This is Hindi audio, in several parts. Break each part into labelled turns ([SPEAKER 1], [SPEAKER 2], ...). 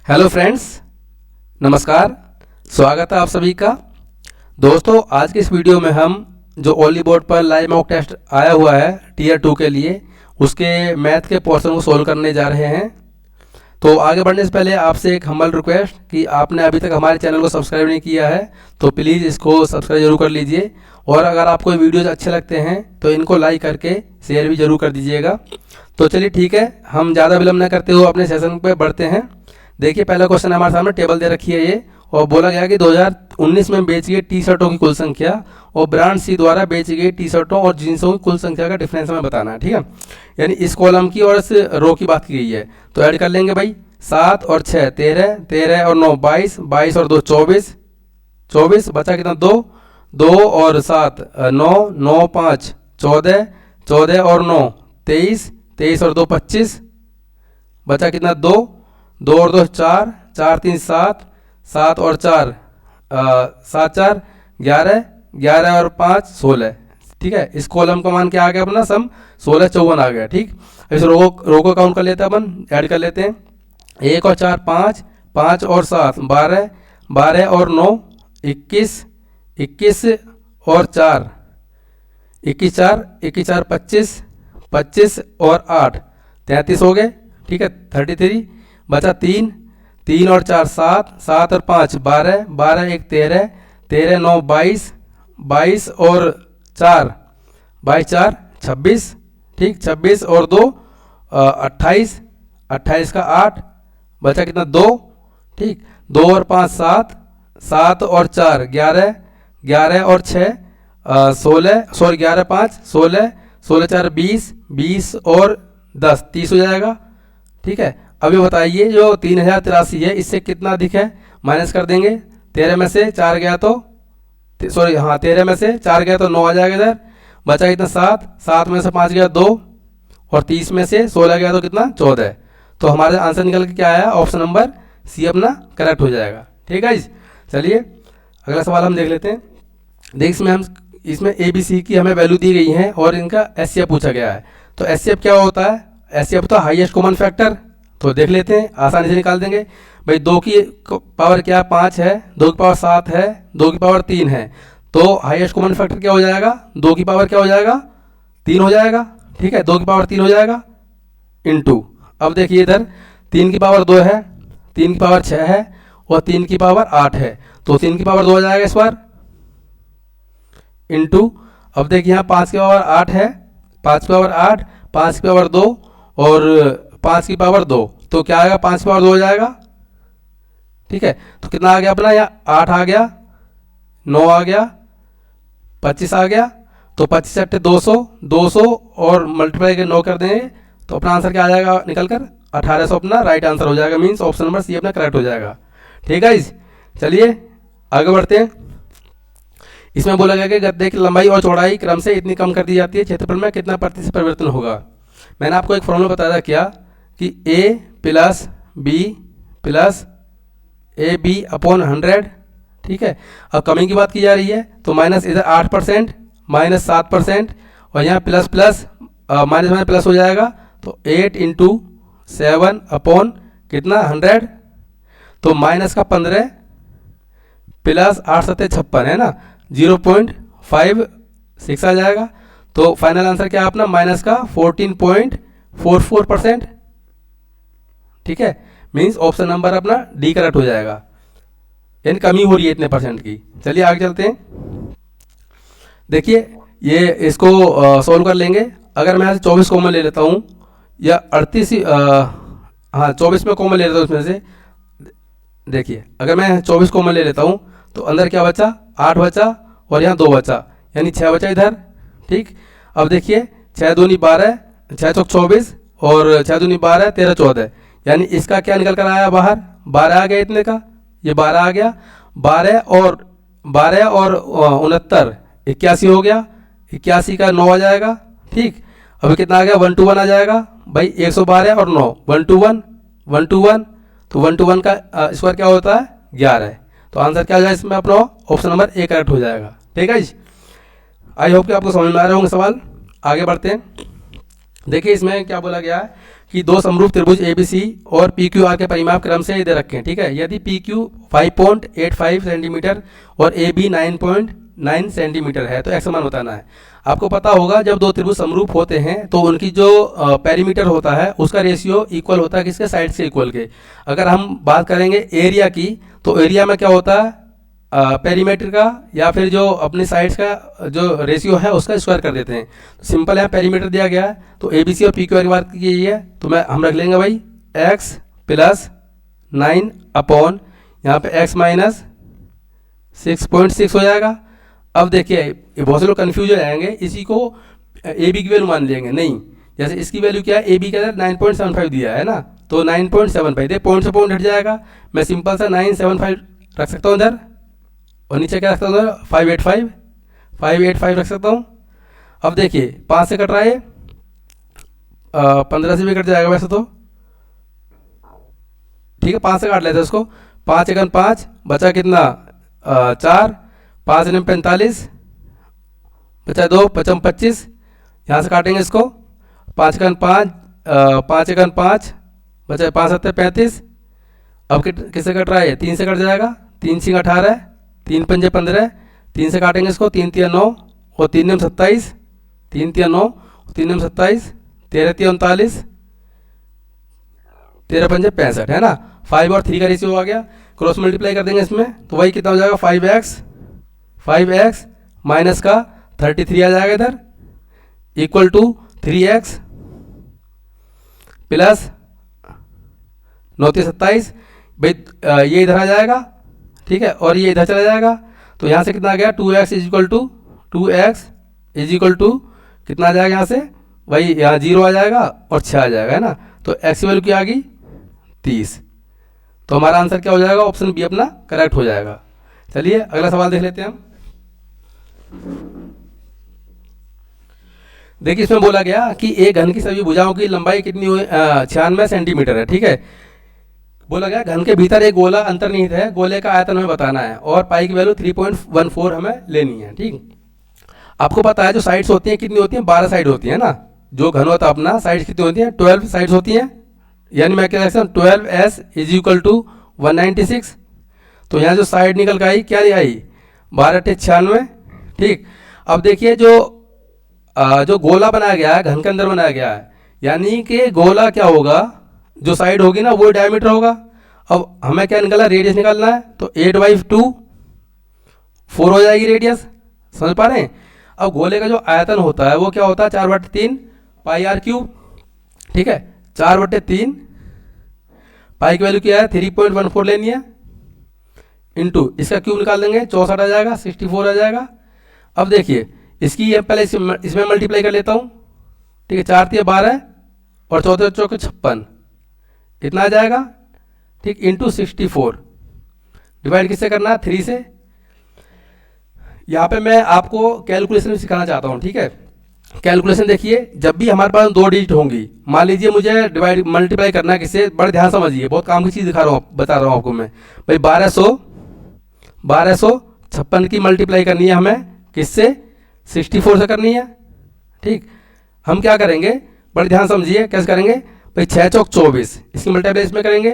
[SPEAKER 1] हेलो फ्रेंड्स, नमस्कार। स्वागत है आप सभी का। दोस्तों, आज के इस वीडियो में हम जो ओनली बोर्ड पर लाइव मॉक टेस्ट आया हुआ है टीयर 2 के लिए, उसके मैथ के पोर्शन को सोल्व करने जा रहे हैं। तो आगे बढ़ने से पहले आपसे एक हम्बल रिक्वेस्ट कि आपने अभी तक हमारे चैनल को सब्सक्राइब नहीं किया है तो प्लीज़ इसको सब्सक्राइब जरूर कर लीजिए, और अगर आपको वीडियोज़ अच्छे लगते हैं तो इनको लाइक करके शेयर भी जरूर कर दीजिएगा। तो चलिए ठीक है, हम ज़्यादा विलम्ब न करते हुए अपने सेशन पे बढ़ते हैं। देखिए, पहला क्वेश्चन हमारे सामने टेबल दे रखी है ये, और बोला गया कि 2019 में बेची गई टी शर्टों की कुल संख्या और ब्रांड सी द्वारा बेची गई टी शर्टों और जींसों की कुल संख्या का डिफरेंस हमें बताना है। ठीक है, यानी इस कॉलम की और इस रो की बात की गई है। तो ऐड कर लेंगे भाई, 7 और 6 13, 13 और 9 22, 22 और 2 24, 24 बचा कितना 2, 2 और 7 9, 9 5 14, 14 और 9 23, 23 और 2 25, बचा कितना 2, 2 और 2 4, 4 3 7, 7 और 4 7 4 11, 11 और 5 16। ठीक है, इस कॉलम का मान क्या आ गया अपना सम 16 54 आ गया। ठीक, इस रो को काउंट कर लेते हैं अपन, ऐड कर लेते हैं। 1 और 4 5, 5 और 7 12, 12 और 9 21, 21 और 4 21 4, 21 4 25, 25 और 8 33 हो गए। ठीक है, 33 बचा 3, 3 और 4 7, 7 और 5 12, 12 1 13, 13 9 22, 22 और 4 22 4 26। ठीक, 26 और 2 28, 28 का 8 बचा कितना 2। ठीक, 2 और 5 7, 7 और 4 11, 11 और 6 16, सॉरी 11 5 16, 16 4 20, 20 और 10 30 हो जाएगा। ठीक है, अभी बताइए जो 3083 है इससे कितना अधिक है, माइनस कर देंगे। 13 में से 4 गया तो सॉरी हाँ 13 में से 4 गया तो 9 आ जाएगा इधर, बचा कितना 7, 7 में से 5 गया 2, और 30 में से 16 गया तो कितना 14। तो हमारे आंसर निकल के क्या आया, ऑप्शन नंबर सी अपना करेक्ट हो जाएगा। ठीक है, चलिए अगला सवाल हम देख लेते हैं। देख इसमें ए बी सी की हमें वैल्यू दी गई है और इनका एचसीएफ पूछा गया है। तो एचसीएफ क्या होता है, एचसीएफ होता है हाईएस्ट कॉमन फैक्टर। तो देख लेते हैं, आसानी से निकाल देंगे भाई। 2 की पावर क्या 5 है, 2 की पावर 7 है, 2 की पावर 3 है, तो हाईएस्ट कॉमन फैक्टर क्या हो जाएगा, 2 की पावर क्या हो जाएगा 3 हो जाएगा। ठीक है, 2 की पावर 3 हो जाएगा इनटू, अब देखिए इधर 3 की पावर 2 है, 3 की पावर 6 है और 3 की पावर 8 है, तो 3 की पावर 2 हो जाएगा इस बार इनटू। अब देखिए यहाँ 5 की पावर 8 है, 5 की पावर 8, 5 की पावर 2 और 5 की पावर 2, तो क्या आएगा 5 की पावर 2 हो जाएगा। ठीक है, तो कितना आ गया अपना, यहाँ 8 आ गया, 9 आ गया, 25 आ गया, तो 25 अट्ठे 200, 200 और मल्टीप्लाई के 9 कर देंगे तो अपना आंसर क्या आ जाएगा निकल कर 1800 अपना राइट आंसर हो जाएगा। मीन्स ऑप्शन नंबर सी अपना करेक्ट हो जाएगा। ठीक है, चलिए आगे बढ़ते हैं। इसमें बोला गया कि गद्दे की लंबाई और चौड़ाई क्रम से इतनी कम कर दी जाती है, क्षेत्रफल में कितना प्रतिशत परिवर्तन होगा। मैंने आपको एक फॉर्मूला बताया था क्या, कि a plus B plus A B upon 100। ठीक है, अब कमी की बात की जा रही है तो माइनस इधर 8% माइनस 7% और यहाँ plus plus minus minus plus हो जाएगा, तो 8 इंटू 7 अपॉन कितना 100, तो माइनस का 15 प्लस 8 7 56 है ना, 0.56 आ जाएगा। तो फाइनल आंसर क्या अपना माइनस का 14.44%। ठीक है, मीन्स ऑप्शन नंबर अपना डी करेक्ट हो जाएगा, यानी कमी हो रही है इतने परसेंट की। चलिए आगे चलते हैं। देखिए ये इसको सॉल्व कर लेंगे। अगर मैं यहाँ से 24 कॉमन ले लेता हूँ या 38 हाँ 24 में कॉमन ले लेता हूँ इसमें से। देखिए अगर मैं 24 कॉमन ले लेता हूँ तो अंदर क्या बचा 8 बचा और यहाँ 2 बचा, यानी 6 बचा इधर। ठीक, अब देखिए 6 दूनी 12, 6 चौक 24 और 6 दूनी 12 13 14, यानी इसका क्या निकल कर आया बाहर 12 आ गया इतने का, ये 12 आ गया, 12 और 69 81 हो गया, 81 का 9 आ जाएगा। ठीक, अभी कितना आ गया 1 to 1 आ जाएगा भाई, 112 और 9 1 to 1 1 to 1, तो 1 to 1 का स्क्वायर क्या होता है 11। तो आंसर क्या हो जाएगा इसमें अपना ऑप्शन नंबर ए करेक्ट हो जाएगा। ठीक है, आई होप कि आपको समझ में आ रहे होंगे सवाल। आगे बढ़ते हैं। देखिए इसमें क्या बोला गया है कि दो समरूप त्रिभुज ABC और PQR के परिमाप क्रम से दे रखे हैं, ठीक है। यदि PQ 5.85 सेंटीमीटर और AB 9.9 सेंटीमीटर है तो x मान बताना है। आपको पता होगा जब दो त्रिभुज समरूप होते हैं तो उनकी जो पेरीमीटर होता है उसका रेशियो इक्वल होता है किसके, साइड से इक्वल के। अगर हम बात करेंगे एरिया की तो एरिया में क्या होता है, पेरीमीटर का या फिर जो अपनी साइड्स का जो रेशियो है उसका स्क्वायर कर देते हैं। तो सिंपल है, पेरीमीटर दिया गया है तो ABC और PQR की बात की है तो हम रख लेंगे भाई x प्लस 9 अपॉन यहाँ पे x माइनस 6.6 हो जाएगा। अब देखिए ये बहुत से लोग कन्फ्यूज हो जाएंगे, इसी को AB की वैल्यू मान लेंगे, नहीं। जैसे इसकी वैल्यू क्या है, AB के अंदर 9.75 दिया है ना, तो 9.75 दे, पॉइंट से पॉइंट हट जाएगा। मैं सिंपल सा 975 रख सकता हूँ इधर, और नीचे क्या रख सकता हूँ, 585 रख सकता हूँ। अब देखिए 5 से कट रहा है, 15 से भी कट जाएगा वैसे तो, ठीक है। 5 से काट लेते हैं इसको, 5 एकन 5 बचा कितना, 4, 5 एकन 45 बचा 2, 55 25, यहाँ से काटेंगे इसको, 5 एकन 5 5 एकन 5 बचा 5 7 35। अब किससे कट रहा है, 3 से कट जाएगा, 3 सिंह 18, 3 पंजे 15, 3 से काटेंगे इसको, 3 3 9 और 3 9 27, 3 3 9 3 9 27, 13 3 39, 13 पंजे 65 है ना। 5 और 3 का रेशियो आ गया, क्रॉस मल्टीप्लाई कर देंगे इसमें तो वही कितना हो जाएगा, 5x माइनस का 33 आ जाएगा इधर, इक्वल टू 3x प्लस 9 27 भाई, ये इधर आ जाएगा, ठीक है, और ये इधर चला जाएगा। तो यहाँ से कितना आ गया, 2x इज इक्वल टू कितना आ जाएगा, यहाँ से वही यहाँ 0 आ जाएगा और 6 आ जाएगा, है ना। तो x की वैल्यू क्या आ गई, 30। तो हमारा आंसर क्या हो जाएगा, ऑप्शन बी अपना करेक्ट हो जाएगा। चलिए अगला सवाल देख लेते हैं हम। देखिए इसमें बोला गया कि एक घन की सभी भुजाओं की लंबाई कितनी हुई, 96 सेंटीमीटर है, ठीक है। बोला गया घन के भीतर एक गोला अंतर्निहित है, गोले का आयतन हमें बताना है और पाई की वैल्यू 3.14 हमें लेनी है, ठीक। आपको पता है जो साइड्स होती हैं कितनी होती हैं, 12 साइड होती है ना। जो घन होता है अपना, साइड्स कितनी होती हैं, 12 साइड्स होती हैं, यानी मैं क्या लिखता हूँ 12s इज इक्वल टू 196। तो यहाँ जो साइड निकल के आई क्या आई, 12 96, ठीक। अब देखिए जो गोला बनाया गया है घन के अंदर बनाया गया है, यानी कि गोला क्या होगा, जो साइड होगी ना वो डायमीटर होगा। अब हमें क्या निकालना, रेडियस निकालना है, तो 8/2 4 हो जाएगी रेडियस, समझ पा रहे हैं। अब गोले का जो आयतन होता है वो क्या होता है, 4/3 पाई आर क्यूब, ठीक है। 4/3 पाई की वैल्यू क्या है, 3.14 लेनी है, इंटू इसका क्यूब निकाल देंगे, 64 आ जाएगा, 64 आ जाएगा। अब देखिए इसकी पहले इसमें मल्टीप्लाई कर लेता हूँ, ठीक है। 4 3 12 और 14 चौके 56, इतना आ जाएगा, ठीक, इंटू 64। डिवाइड किससे करना है, 3 से। यहाँ पे मैं आपको कैलकुलेशन सिखाना चाहता हूँ, ठीक है। कैलकुलेशन देखिए, जब भी हमारे पास 2 डिजिट होंगी, मान लीजिए मुझे डिवाइड मल्टीप्लाई करना है किससे, बड़े ध्यान समझिए, बहुत काम की चीज़ दिखा रहा हूँ, बता रहा हूँ आपको मैं भाई। 1256 की मल्टीप्लाई करनी है हमें किससे, 64 से करनी है, ठीक। हम क्या करेंगे, बड़े ध्यान समझिए कैसे करेंगे भाई, 6 चौक 24, इसकी मल्टीप्लाई इसमें करेंगे,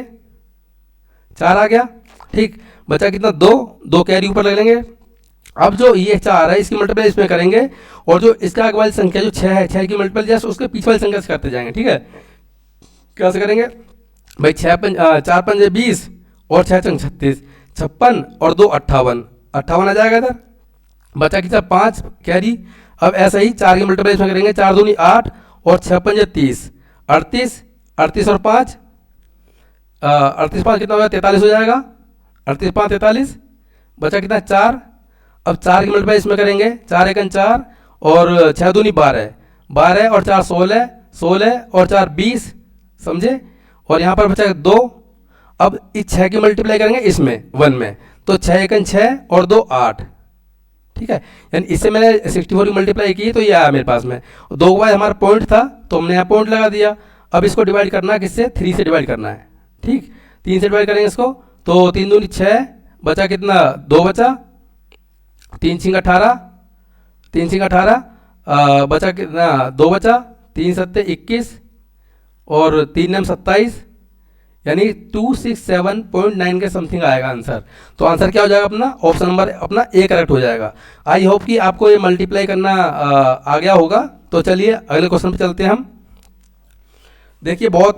[SPEAKER 1] 4 आ गया, ठीक। बचा कितना, 2 कैरी ऊपर ले लेंगे। अब जो ये 4 है इसकी मल्टीप्लाई इसमें करेंगे, और जो इसका आगे वाली संख्या जो 6 है, 6 की मल्टीप्लाई जैसे उसके पीछे वाली संख्या से करते जाएंगे, ठीक है। कैसे करेंगे भाई, 4 पंजे 20 और 6 चंग 36, 56 और 2 58 आ जाएगा इधर। बचा कितना, 5 कैरी। अब ऐसा ही 4 की मल्टीप्लाई इसमें करेंगे, 4 दूनी 8 और 6 पंजे 30, 38 और 5 38 5 कितना हो जाएगा, 43 हो जाएगा, 38 5 43। बचा कितना, 4। अब 4 की मल्टीप्लाई इसमें करेंगे, 4 एकन 4 और 6 दूनी 12, 12 और 4 16, 16 और 4 20, समझे। और यहाँ पर बचा 2। अब इस 6 की मल्टीप्लाई करेंगे इसमें 1 में, तो 6 एकन 6 और 2 8, ठीक है। यानी इससे मैंने 64 की मल्टीप्लाई की तो ये आया मेरे पास में। 2 के बाद हमारा पॉइंट था तो हमने यहाँ पॉइंट लगा दिया। अब इसको डिवाइड करना है किससे, 3 से डिवाइड करना है, ठीक। 3 से डिवाइड करेंगे इसको, तो 3 दूनी 6, बचा कितना, 2 बचा, 3 सिंग 18, 3 सिंग 18, बचा कितना, 2 बचा, 3 सत्ते 21 और 3 नम 27, यानी 267.9 के समथिंग आएगा आंसर। तो आंसर क्या हो जाएगा अपना, ऑप्शन नंबर अपना ए करेक्ट हो जाएगा। आई होप कि आपको ये मल्टीप्लाई करना आ गया होगा। तो चलिए अगले क्वेश्चन पे चलते हैं हम। देखिए बहुत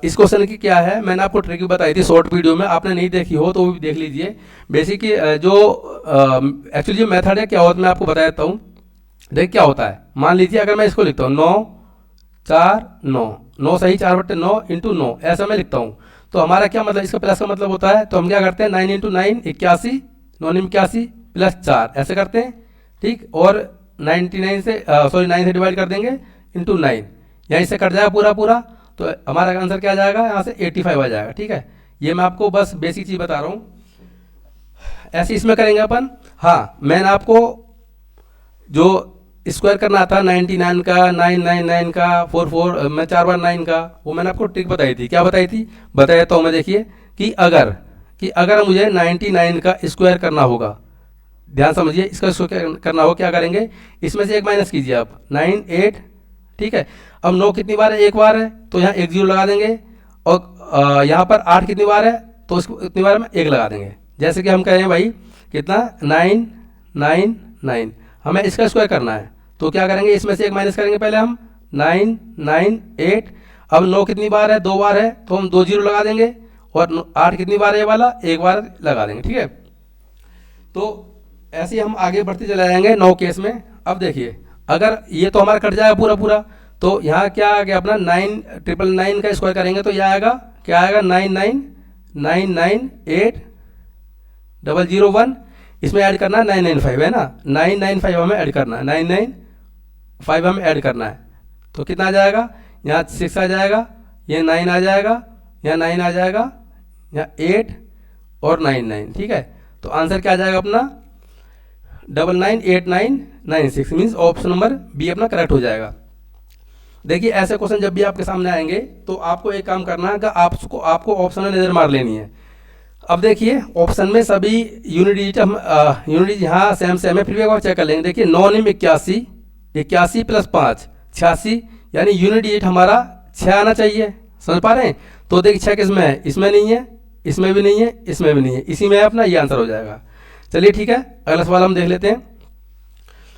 [SPEAKER 1] इस क्वेश्चन की क्या है, मैंने आपको ट्रिक बताई थी शॉर्ट वीडियो में, आपने नहीं देखी हो तो वो भी देख लीजिए। बेसिक जो एक्चुअली जो मेथड है क्या होता है मैं आपको बता देता हूँ। देख क्या होता है, मान लीजिए अगर मैं इसको लिखता हूँ 9 4 9, 9 सही 4/9 इंटू 9, ऐसा मैं लिखता हूँ। तो हमारा क्या मतलब, इसका प्लस का मतलब होता है, तो हम क्या करते हैं 9 इंटू 9 81, 9 81 प्लस 4 ऐसे करते हैं, ठीक। और 99 से 9 से डिवाइड कर देंगे इंटू 9, यहीं से कट जाएगा पूरा पूरा। तो हमारा आंसर क्या आ जाएगा, यहाँ से 85 आ जाएगा, ठीक है। ये मैं आपको बस बेसिक चीज़ बता रहा हूँ। ऐसे इसमें करेंगे अपन। हाँ, मैंने आपको जो स्क्वायर करना था 99 का, 999 का, 44 मैं 4 बार 9 का, वो मैंने आपको ट्रिक बताई थी। क्या बताई थी, बताया तो मैं, देखिए कि अगर मुझे 99 का स्क्वायर करना होगा, ध्यान समझिए, इसका स्क्वायर करना हो क्या करेंगे, इसमें से एक माइनस कीजिए आप, 9 8, ठीक है। अब 9 कितनी बार है, एक बार है, तो यहाँ एक जीरो लगा देंगे। और यहाँ पर 8 कितनी बार है, तो इसको इतनी बार में एक लगा देंगे। जैसे कि हम कह रहे हैं भाई कितना 9 9 9, हमें इसका स्क्वायर करना है, तो क्या करेंगे, इसमें से एक माइनस करेंगे पहले हम, 9 9 8। अब 9 कितनी बार है, दो बार है, तो हम 2 जीरो लगा देंगे। और 8 कितनी बार है ये वाला, एक बार लगा देंगे, ठीक है। तो ऐसे ही हम आगे बढ़ते चले जाएंगे 9 केस में। अब देखिए अगर ये तो हमारा कट जाएगा पूरा पूरा, तो यहाँ क्या आ गया अपना 9 का स्क्वायर करेंगे तो यह आएगा, क्या आएगा 99998 001। इसमें ऐड करना है 995 है ना, 995 हमें ऐड करना है, 995 हमें ऐड करना है। तो कितना आ जाएगा, यहाँ 6 आ जाएगा, ये 9 आ जाएगा, यहाँ 9 आ जाएगा, यहाँ 8 और 9 ठीक है। तो आंसर क्या आ जाएगा अपना 998996, मीन्स ऑप्शन नंबर बी अपना करेक्ट हो जाएगा। देखिए ऐसे क्वेश्चन जब भी आपके सामने आएंगे तो आपको एक काम करना है कि आपको ऑप्शन में नज़र मार लेनी है। अब देखिए ऑप्शन में सभी यूनिट डिजिट हम यूनिट यहाँ सेम सेम है, फिर भी एक बार चेक कर लेंगे। देखिए 9 निम 81, 81 प्लस 5 86, यानी यूनिट डिजिट हमारा 6 आना चाहिए, समझ पा रहे हैं। तो देखिए 6 किसमें है, इसमें नहीं है, इसमें भी नहीं है, इसमें भी नहीं है, इसी में है अपना, ये आंसर हो जाएगा। चलिए ठीक है, अगला सवाल हम देख लेते हैं।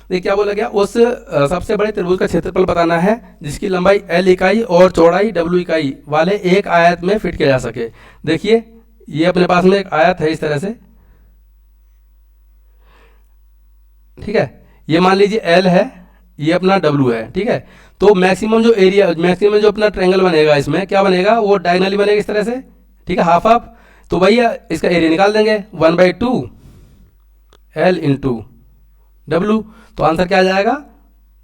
[SPEAKER 1] देखिए क्या बोला गया, उस सबसे बड़े त्रिभुज का क्षेत्रफल बताना है जिसकी लंबाई L इकाई और चौड़ाई W इकाई वाले एक आयत में फिट किया जा सके। देखिए ये अपने पास में एक आयत है इस तरह से, ठीक है। ये मान लीजिए L है, ये अपना W है, ठीक है। तो मैक्सिमम जो एरिया, मैक्सिमम जो अपना ट्रायंगल बनेगा, इसमें क्या बनेगा, वो डायगोनली बनेगा इस तरह से, ठीक है, हाफ हाफ। तो भैया इसका एरिया निकाल देंगे 1/2 L इंटू W। तो आंसर क्या आ जाएगा,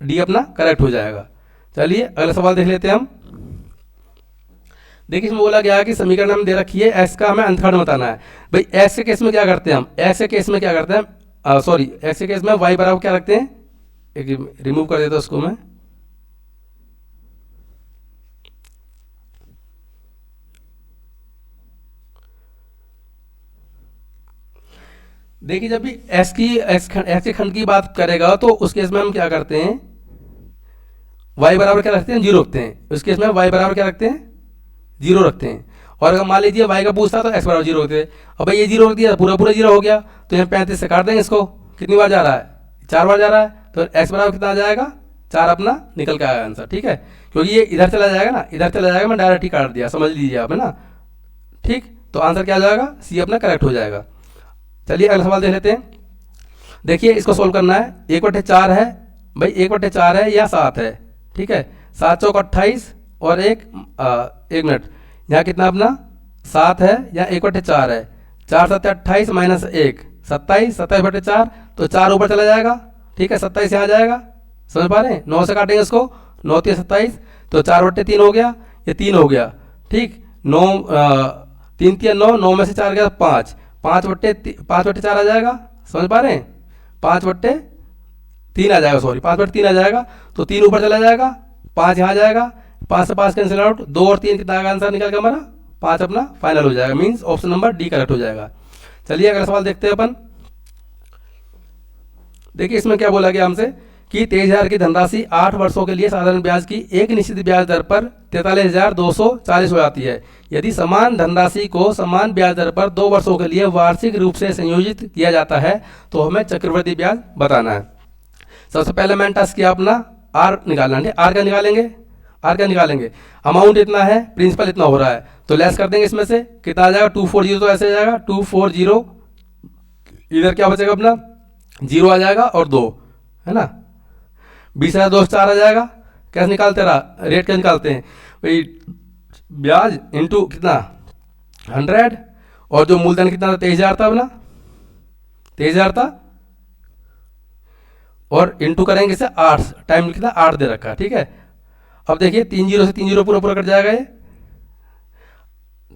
[SPEAKER 1] डी अपना करेक्ट हो जाएगा। चलिए अगला सवाल देख लेते हैं हम। देखिए इसमें बोला गया है कि समीकरण हमें दे रखी है, एक्स का हमें अंतखंड बताना है। भाई एक्स के केस में क्या करते हैं हम, एक्स के केस में क्या करते हैं, सॉरी एक्स के केस में वाई बराबर क्या रखते हैं, एक रिमूव कर देता हूं उसको मैं। देखिए जब भी एक्स के खंड की बात करेगा तो उस केस में हम क्या करते हैं, y बराबर क्या रखते हैं, 0 रखते हैं। उस केस में y बराबर क्या रखते हैं, 0 रखते हैं। और अगर मान लीजिए y का पूछता तो x बराबर 0 रखते हैं। अब भाई ये 0 रख दिया, पूरा पूरा 0 हो गया, तो यहाँ 35 से काट देंगे इसको। कितनी बार जा रहा है, 4 बार जा रहा है, तो x बराबर कितना आ जाएगा, 4 अपना निकल के आएगा आंसर, ठीक है। क्योंकि ये इधर चला जाएगा ना, इधर चला जाएगा, मैं डायरेक्ट ही काट दिया, समझ लीजिए आप, है ना, ठीक। तो आंसर क्या आ जाएगा, सी अपना करेक्ट हो जाएगा। चलिए अगला सवाल देख लेते हैं। देखिए इसको सोल्व करना है, 1/4 है भाई, 1/4 है या 7 है, ठीक है। 7 चौक 28 और एक मिनट, यहाँ कितना अपना 7 है या 1/4 है, 4 7 28 माइनस 1 27, 27/4, तो 4 ऊपर चला जाएगा, ठीक है। 27 यहाँ जाएगा, समझ पा रहे हैं, 9 से काटेंगे इसको, 9 3 27, तो 4/3 हो गया, ये 3 हो गया, ठीक। 9 3 3 9, 9 में से 4 गया 5, 5/4 आ जाएगा, समझ पा रहे हैं, 5/3 आ जाएगा, सॉरी 5/3 आ जाएगा। तो 3 ऊपर चला जाएगा, 5 यहाँ जाएगा, 5 से 5 कैंसिल आउट, 2 और 3 कितना आंसर निकल गया हमारा 5 अपना फाइनल हो जाएगा, means option number D correct हो जाएगा। चलिए अगला सवाल देखते हैं अपन। देखिए इसमें क्या बोला गया हमसे कि 23,000 की धनराशि 8 वर्षों के लिए साधारण ब्याज की एक निश्चित ब्याज दर पर 43,240 हो जाती है। यदि समान धनराशि को समान ब्याज दर पर 2 वर्षों के लिए वार्षिक रूप से संयोजित किया जाता है तो हमें चक्रवृद्धि ब्याज बताना है। सबसे पहले मैंने टास्क किया अपना आर निकालना है। आर का निकालेंगे, आर का निकालेंगे, अमाउंट इतना है, प्रिंसिपल इतना हो रहा है, तो लेस कर देंगे। इसमें से कितना आ जाएगा 240, तो ऐसे आ जाएगा 240, इधर क्या बचेगा अपना 0 आ जाएगा और 2 है ना, 20,000 4 आ जाएगा। कैसे निकालते रहा, रेट कैसे निकालते हैं भाई, ब्याज इंटू कितना 100 और जो मूलधन कितना था 23,000 था अपना, 23,000 था, और इंटू करेंगे इसे 8, टाइम कितना 8 दे रखा है, ठीक है। अब देखिए 3 0 से 3 0 पूरा पूरा कट जाएगा ये,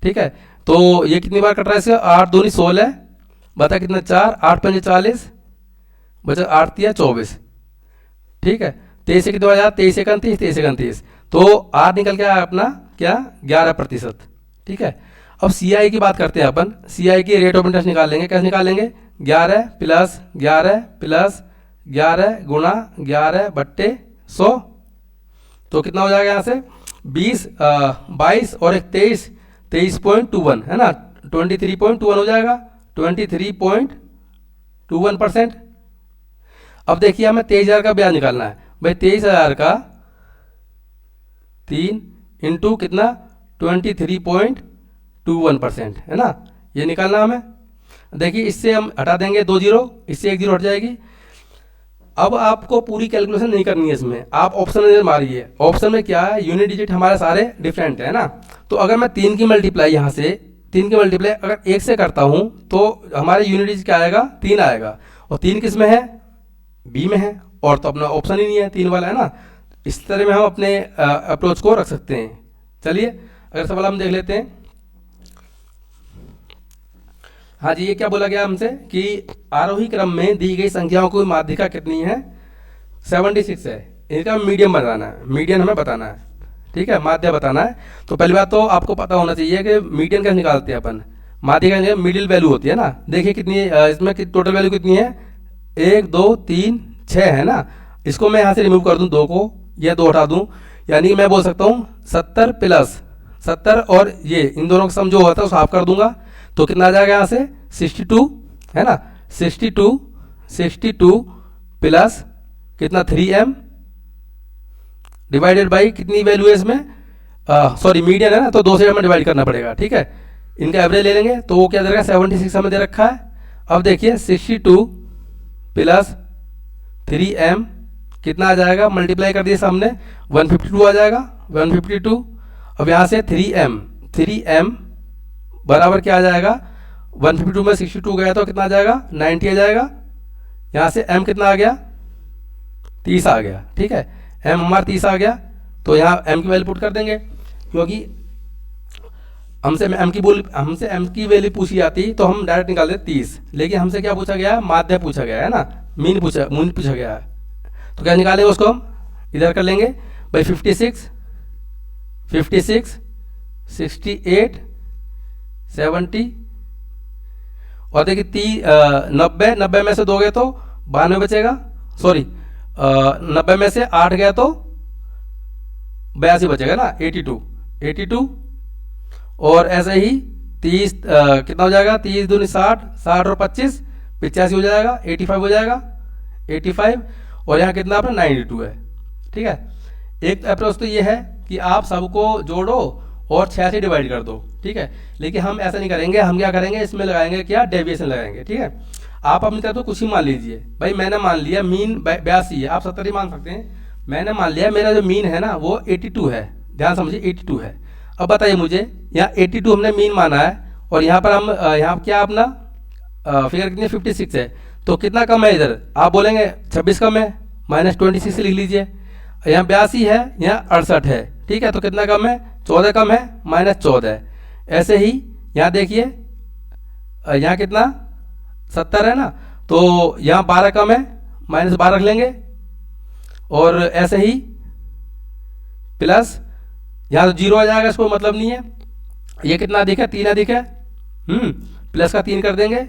[SPEAKER 1] ठीक है। तो ये कितनी बार कट रहा है इसका, 8 दूनी 16, बता कितना 4, 8 5 40, बचा 8 3 24, ठीक है। 23 से कितना आया 23 31, 23 31, तो आर निकल के आया अपना क्या 11%, ठीक है। अब सीआई की बात करते हैं अपन, सीआई की रेट ऑफ इंटरेस्ट निकालेंगे। कैसे निकालेंगे, 11 प्लस 11 प्लस 11 गुणा 11 बट्टे 100, तो कितना हो जाएगा यहाँ से 20 22 और एक 23, 23.21 है ना, 23.21 हो जाएगा, 23.21%। अब देखिए हमें 23,000 का ब्याज निकालना है भाई, 23,000 का 3 इंटू कितना 23.21% है ना, ये निकालना हमें। देखिए इससे हम हटा देंगे 2 0, इससे 1 0 हट जाएगी। अब आपको पूरी कैलकुलेशन नहीं करनी है इसमें, आप ऑप्शन में मारिए। ऑप्शन में क्या है, यूनिट डिजिट हमारे सारे डिफरेंट है ना, तो अगर मैं 3 की मल्टीप्लाई यहाँ से 3 की मल्टीप्लाई अगर 1 से करता हूँ तो हमारे यूनिट डिजिट क्या आएगा 3 आएगा, और 3 किस में है बी में है, और तो अपना ऑप्शन ही नहीं है 3 वाला है ना। इस तरह में हम अपने अप्रोच को रख सकते हैं। चलिए अगर सवाल हम देख लेते हैं। हाँ जी, ये क्या बोला गया हमसे कि आरोही क्रम में दी गई संख्याओं की माध्यिका कितनी है, 76 है। इनका मीडियम बताना है, मीडियन हमें बताना है, ठीक है, माध्य बताना है। तो पहली बात तो आपको पता होना चाहिए कि मीडियन कैसे निकालते हैं अपन, माध्यिका मिडिल वैल्यू होती है ना। देखिए कितनी इसमें टोटल वैल्यू कितनी है, 1 2 3 6 है ना। इसको मैं यहाँ से रिमूव कर दूँ 2 को, या 2 हटा दूँ, यानी मैं बोल सकता हूँ 70 प्लस 70 और ये इन दोनों का सम जो होता है उसे हाफ कर दूंगा, तो कितना आ जाएगा यहाँ से 62 है ना, 62 प्लस कितना 3m डिवाइडेड बाई कितनी वैल्यू है इसमें, सॉरी मीडियन है ना, तो 2 से हमें डिवाइड करना पड़ेगा, ठीक है। इनका एवरेज ले लेंगे तो वो क्या दे रखा है 76 हमें दे रखा है। अब देखिए 62 प्लस 3m कितना आ जाएगा, मल्टीप्लाई कर दिए सामने 152 आ जाएगा, 152। अब यहाँ से 3m बराबर क्या आ जाएगा, 152 में 62 गया तो कितना आ जाएगा 90 आ जाएगा। यहाँ से m कितना आ गया 30 आ गया, ठीक है, m हमारा 30 आ गया। तो यहाँ m की वैल्यू पुट कर देंगे, क्योंकि हमसे m की वैल्यू पूछी जाती तो हम डायरेक्ट निकाल देते 30, लेकिन हमसे क्या पूछा गया है, माध्य पूछा गया है ना, मीन पूछा गया है। तो क्या निकालेंगे उसको हम इधर कर लेंगे भाई 56 68 70 और देखिए 90 में से 2 गए तो 92 बचेगा, सॉरी 90 में से 8 गया तो 82 बचेगा ना, 82 और ऐसे ही 30 कितना हो जाएगा, 30 दूनी 60 और 25 85 हो जाएगा, 85 हो जाएगा, 85 और यहाँ कितना अपना 92 है, ठीक है। एक अप्रोच तो ये है कि आप सबको जोड़ो और 6 से डिवाइड कर दो, ठीक है, लेकिन हम ऐसा नहीं करेंगे। हम क्या करेंगे, इसमें लगाएंगे क्या, डेविएशन लगाएंगे, ठीक है। आप अपनी तरफ तो कुछ ही मान लीजिए भाई, मैंने मान लिया मीन 82 है, आप 70 ही मान सकते हैं। मैंने मान लिया मेरा जो मीन है ना वो 82 है, ध्यान समझिए 82 है। अब बताइए मुझे, यहाँ 82 हमने मीन माना है और यहाँ पर हम यहाँ क्या अपना फिगर कितनी 56 है, तो कितना कम है इधर, आप बोलेंगे 26 कम है, -26 लिख लीजिए। यहाँ 82 है, यहाँ 68 है, ठीक है, तो कितना कम है 14 कम है, -14। ऐसे ही यहाँ देखिए यहाँ कितना 70 है ना, तो यहाँ 12 कम है, -12 रख लेंगे। और ऐसे ही प्लस यहाँ तो 0 आ जाएगा, इसको मतलब नहीं है। ये कितना अधिक है, 3 अधिक है, प्लस का 3 कर देंगे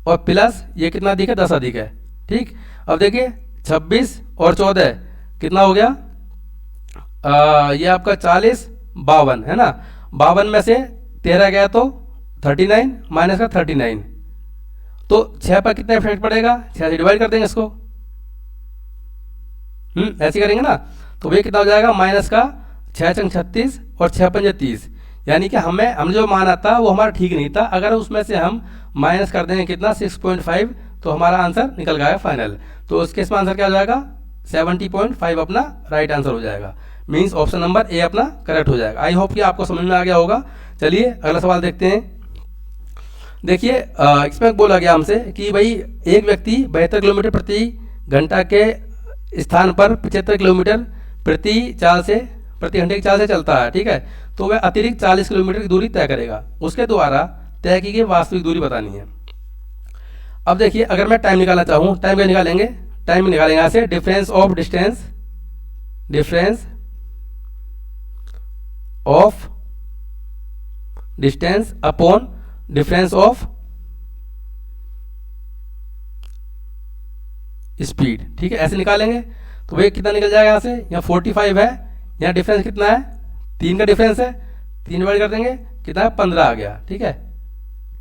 [SPEAKER 1] और प्लस ये कितना अधिक है, 10 अधिक है, ठीक। अब देखिए 26 और 14 कितना हो गया? ये आपका 40 52 है ना। 52 में से 13 गया तो 39 माइनस का 39, तो 6 पर कितना इफेक्ट पड़ेगा? 6 से डिवाइड कर देंगे इसको, ऐसे करेंगे ना। तो ये कितना हो जाएगा? माइनस का 6 चंग 36 और 6 पंजे 30, यानी कि हमने जो माना था वो हमारा ठीक नहीं था। अगर उसमें से हम माइनस कर देंगे कितना 6.5, तो हमारा आंसर निकल गया फाइनल। तो उसके इसमें आंसर क्या हो जाएगा? 70.5 अपना राइट आंसर हो जाएगा। मीन्स ऑप्शन नंबर ए अपना करेक्ट हो जाएगा। आई होप कि आपको समझ में आ गया होगा। चलिए अगला सवाल देखते हैं। देखिए इसमें बोला गया हमसे कि भाई एक व्यक्ति 72 किलोमीटर प्रति घंटा के स्थान पर 75 किलोमीटर प्रति घंटे की चाल से चलता है, ठीक है। तो वह अतिरिक्त 40 किलोमीटर की दूरी तय करेगा। उसके द्वारा तय की गई वास्तविक दूरी बतानी है। अब देखिए अगर मैं टाइम निकालना चाहूँ, टाइम क्या निकालेंगे? टाइम निकालेंगे यहाँ से difference of distance upon difference of speed, ठीक है, ऐसे निकालेंगे। तो वही कितना निकल जाएगा यहाँ से? यहाँ 45 है, यहाँ डिफरेंस कितना है? 3 का डिफरेंस है, 3 डिवाइड कर देंगे कितना है? 15 आ गया, ठीक है।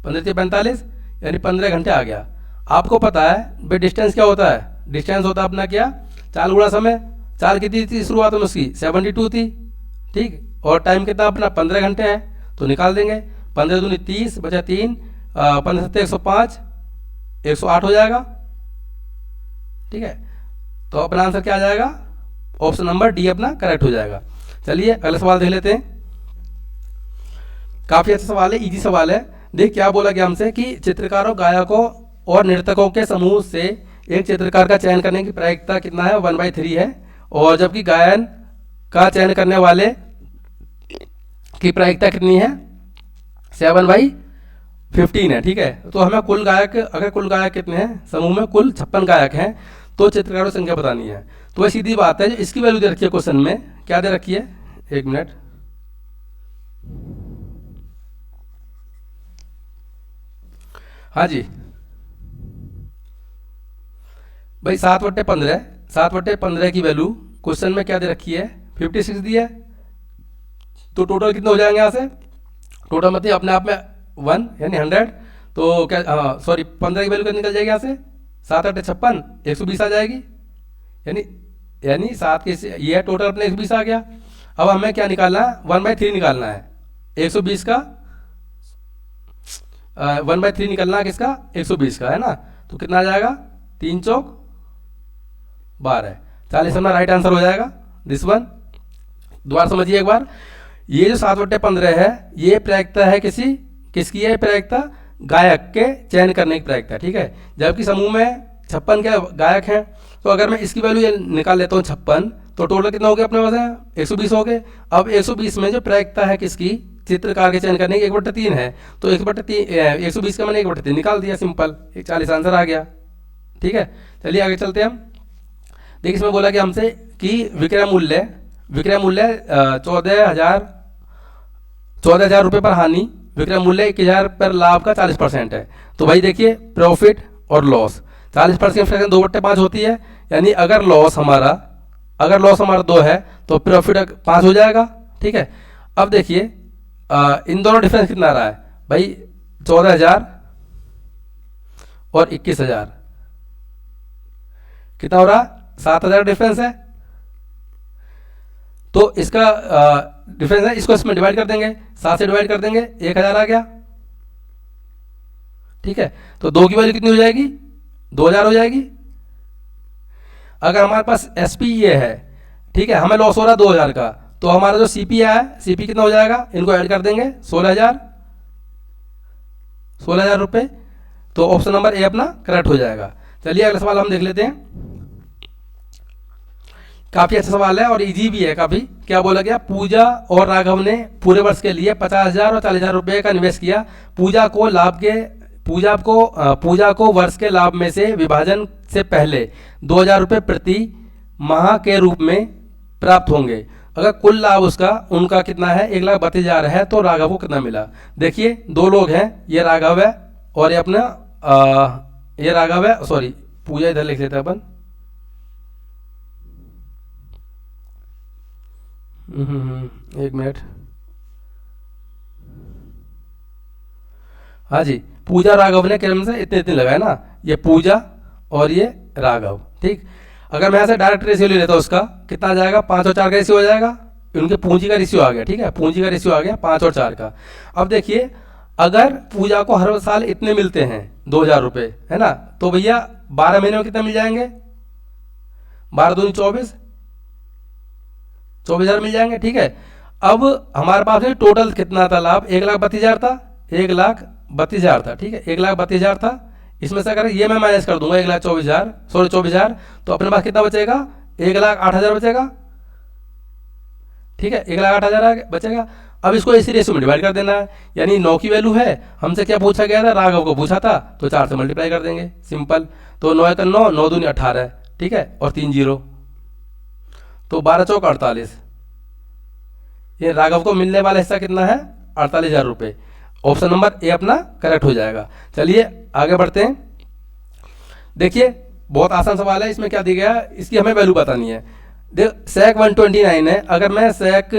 [SPEAKER 1] 15 से 45 यानी 15 घंटे आ गया। आपको पता है भाई डिस्टेंस क्या होता है? डिस्टेंस होता है अपना क्या? चाल गुणा समय। चाल कितनी थी शुरुआत में उसकी? 72 थी, ठीक। और टाइम कितना अपना? 15 घंटे है, तो निकाल देंगे। 15 दूनी 30 बचा 3, 15 सत्ते 105, 108 हो जाएगा, ठीक है। तो अपना आंसर क्या आ जाएगा? ऑप्शन नंबर डी अपना करेक्ट हो जाएगा। चलिए अगला सवाल देख लेते हैं। काफी अच्छा सवाल है, इजी सवाल है। देख क्या बोला गया हमसे कि चित्रकारों, गायकों और नर्तकों के समूह से एक चित्रकार का चयन करने की प्रायिकता कितना है? 1/3 है। और जबकि गायन का चयन करने वाले की प्रायिकता कितनी है? 7/15 है, ठीक है। तो हमें कुल गायक, अगर कुल गायक कितने हैं समूह में? कुल 56 गायक हैं, तो चित्रकारों की संख्या बतानी है। तो वह सीधी बात है, इसकी वैल्यू दे रखी है क्वेश्चन में। क्या दे रखी है? एक मिनट, हाँ जी भाई 7/15, 7/15 की वैल्यू क्वेश्चन में क्या दे रखी है? 56 दी है। तो टोटल कितने हो जाएंगे यहाँ से? टोटल मतलब अपने आप में 1 यानी 100। तो क्या, सॉरी 15 की वैल्यू क्या निकल जाएगी यहाँ से? 7 8 56, 120 आ जाएगी। यानी 7 के ये है टोटल अपने 120 आ गया। अब हमें क्या निकालना है? 1/3 निकालना है 120 का। 1/3 निकलना है किसका? 120 का, है ना। तो कितना आ जाएगा? 3 चौक 12, 40 अपना राइट आंसर हो जाएगा दिस वन। दोबारा समझिए एक बार, ये जो 7/15 है ये प्रायिकता है किसकी है? प्रायिकता गायक के चयन करने की प्रायिकता, ठीक है। जबकि समूह में 56 के गायक हैं, तो अगर मैं इसकी वैल्यू ये निकाल लेता हूँ 56, तो टोटल कितना हो गया अपने पास है? 120 हो गए। अब 120 में जो प्रायिकता है किसकी? चित्रकार के चयन करने की 1/3 है। तो 1/3 120 का मैंने 1/3 निकाल दिया, सिंपल, 40 आंसर आ गया, ठीक है। चलिए आगे चलते हैं हम। देखिए इसमें बोला गया हमसे कि विक्रय मूल्य 14,000 रुपये पर हानि, विक्रय मूल्य 21,000 पर लाभ का 40% है। तो भाई देखिए प्रॉफिट और लॉस 40% फ्रैक्शन 2/5 होती है। यानी अगर लॉस हमारा 2 है तो प्रॉफिट 5 हो जाएगा, ठीक है। अब देखिए इन दोनों डिफरेंस कितना आ रहा है भाई? 14,000 और 21,000 कितना हो रहा? 7,000 डिफरेंस है। तो इसका डिफरेंस है, इसको इसमें डिवाइड कर देंगे, 7 से डिवाइड कर देंगे 1,000 आ गया, ठीक है। तो 2 की वैल्यू कितनी हो जाएगी? 2,000 हो जाएगी। अगर हमारे पास SPE है, ठीक है, हमें लॉस हो रहा है 2,000 का, तो हमारा जो CP है, CP कितना हो जाएगा? इनको ऐड कर देंगे 16,000 रुपये। तो ऑप्शन नंबर ए अपना करेक्ट हो जाएगा। चलिए अगला सवाल हम देख लेते हैं। काफी अच्छा सवाल है और इजी भी है काफी। क्या बोला गया? पूजा और राघव ने पूरे वर्ष के लिए 50,000 और 40,000 रुपये का निवेश किया। पूजा को वर्ष के लाभ में से विभाजन से पहले 2,000 रुपये प्रति माह के रूप में प्राप्त होंगे। अगर कुल लाभ उनका कितना है? 1,32,000 है, तो राघव को कितना मिला? देखिए 2 लोग हैं, ये राघव है और ये अपना पूजा इधर लिख लेते हैं अपन, एक मिनट। हाँ जी, पूजा राघव ने क्रम से इतने इतने लगाया ना, ये पूजा और ये राघव, ठीक। अगर मैं यहाँ से डायरेक्ट रेशियो ले लेता हूँ, उसका कितना आ जाएगा, 5 और 4 का रेशियो हो जाएगा, उनके पूंजी का रेशियो आ गया, ठीक है, पूंजी का रेशियो आ गया 5 और 4 का। अब देखिए, अगर पूजा को हर साल इतने मिलते हैं 2,000 रुपये, है ना, तो भैया 12 महीने में कितने मिल जाएंगे, 12 दूनी 24, 24,000 मिल जाएंगे, ठीक है। अब हमारे पास में टोटल कितना था लाभ, 1,32,000 था, 1,32,000 था, ठीक है, 1,32,000 था। इसमें से अगर ये मैं माइनस कर दूंगा 1,24,000, सॉरी 24,000, तो अपने पास कितना बचेगा, 1,08,000 बचेगा, ठीक है, 1,08,000 बचेगा। अब इसको इसी रेशियो में डिवाइड कर देना है, यानी 9 की वैल्यू है, हमसे क्या पूछा गया था, राघव को पूछा था, तो 4 से मल्टीप्लाई कर देंगे, सिंपल। तो 9 का 9, 9 दूनी 18, ठीक है, और 3 जीरो, तो 12 चौक 48। ये राघव को मिलने वाला हिस्सा कितना है, 48,000 रुपये। ऑप्शन नंबर ए अपना करेक्ट हो जाएगा। चलिए आगे बढ़ते हैं। देखिए बहुत आसान सवाल है, इसमें क्या दिया गया, इसकी हमें वैल्यू बतानी है। देख सेक 129 है, अगर मैं सेक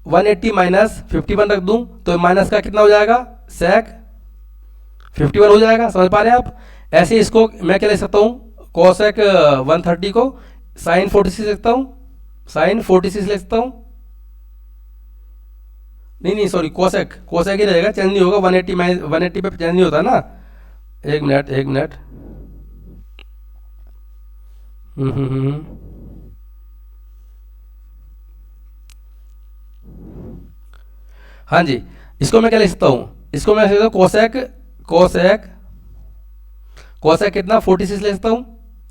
[SPEAKER 1] 180 माइनस 51 रख दूं तो माइनस का कितना हो जाएगा, सेक 51 हो जाएगा। समझ पा रहे हैं आप। ऐसे इसको मैं क्या ले सकता हूँ, कोसेक 130 को साइन 46 लिखता हूँ, साइन 46 लिखता हूँ, नहीं सॉरी, कोसेक ही रहेगा, चेंज नहीं होगा, 180 पे चेंज नहीं होता ना। एक मिनट हाँ जी, इसको मैं क्या लिख सकता हूँ, इसको मैं लिख सकता हूँ कोसेक कितना 46 लिख सकता हूँ,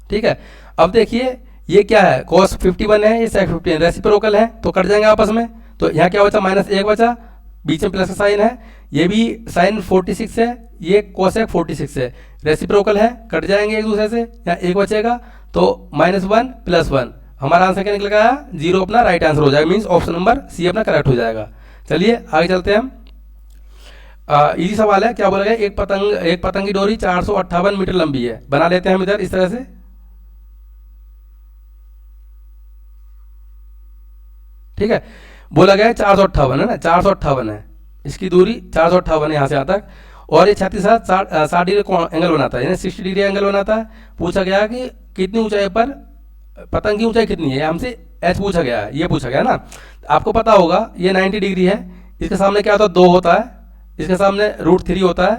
[SPEAKER 1] ठीक है। अब देखिए ये क्या है, कोस 51 है, ये सेक 50 रेसिप्रोकल है, तो कट जाएंगे आपस में। तो यहाँ क्या बचा, -1 बचा, बीच में प्लस का साइन है, ये भी साइन 46 है, ये कोसेक 46 है, रेसिप्रोकल है, कट जाएंगे एक दूसरे से, यहाँ 1 बचेगा, तो -1 + 1, हमारा आंसर क्या निकल गया, 0 अपना राइट आंसर हो जाएगा, मीन्स ऑप्शन नंबर सी अपना करेक्ट हो जाएगा। चलिए आगे चलते हैं हम। इजी सवाल है, क्या बोला गया, एक पतंग की डोरी 458 मीटर लंबी है, बना लेते हैं हम इधर इस तरह से, ठीक है। बोला गया है 458 है ना, 458 है इसकी दूरी, 458 है यहाँ से यहाँ तक, और ये 60 डिग्री एंगल बनाता है, यानी 60 डिग्री एंगल बनाता है। पूछा गया कि कितनी ऊंचाई पर पतंग की ऊंचाई कितनी है, हमसे एच पूछा गया है, ये पूछा गया ना। आपको पता होगा ये 90 डिग्री है, इसके सामने क्या होता है, 2 होता है, इसके सामने √3 होता है,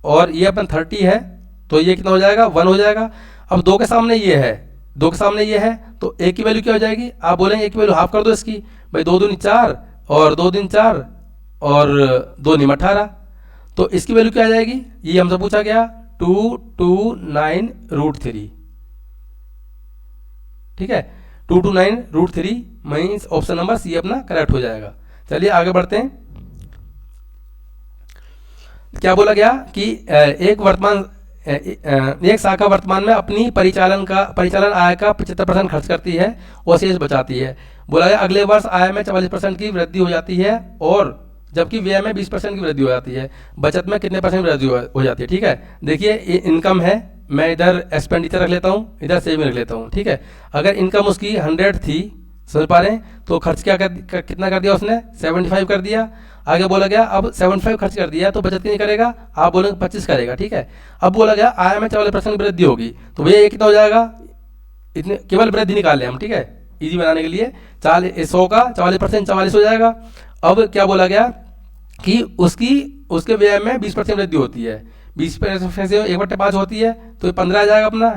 [SPEAKER 1] और ये अपन 30 है, तो ये कितना हो जाएगा, 1 हो जाएगा। अब 2 के सामने ये है, 2 के सामने ये है, तो एक की वैल्यू क्या हो जाएगी, आप बोलेंगे एक की वैल्यू हाफ कर दो इसकी, भाई 2 दूनी 4 और 2 दिन 4 और 2 निम 18, तो इसकी वैल्यू क्या आ जाएगी, ये हमसे पूछा गया 229 √3, ठीक है, 229 √3 मीन्स ऑप्शन नंबर सी अपना करेक्ट हो जाएगा। चलिए आगे बढ़ते हैं। क्या बोला गया कि एक शाखा वर्तमान में अपनी परिचालन आय का 75% खर्च करती है और शेष बचाती है। बोला गया अगले वर्ष आय में 44% की वृद्धि हो जाती है, और जबकि व्यय में 20% की वृद्धि हो जाती है, बचत में कितने % वृद्धि हो जाती है, ठीक है। देखिए इनकम है, मैं इधर एक्सपेंडिचर रख लेता हूँ, इधर सेविंग रख लेता हूँ, ठीक है। अगर इनकम उसकी 100 थी, समझ पा रहे हैं, तो खर्च कितना कर दिया उसने, 75 कर दिया। आगे बोला गया अब 75 खर्च कर दिया तो बचत कितनी करेगा, आप बोलेंगे 25 करेगा, ठीक है। अब बोला गया आय में 44% वृद्धि होगी, तो भैया ये कितना हो जाएगा, इतने केवल वृद्धि निकाल लें हम, ठीक है, इजी बनाने के लिए। 100 का 44% 44 हो जाएगा। अब क्या बोला गया कि उसके व्यय में 20% वृद्धि होती है, 20% से 1/5 होती है, तो 15 आ जाएगा अपना,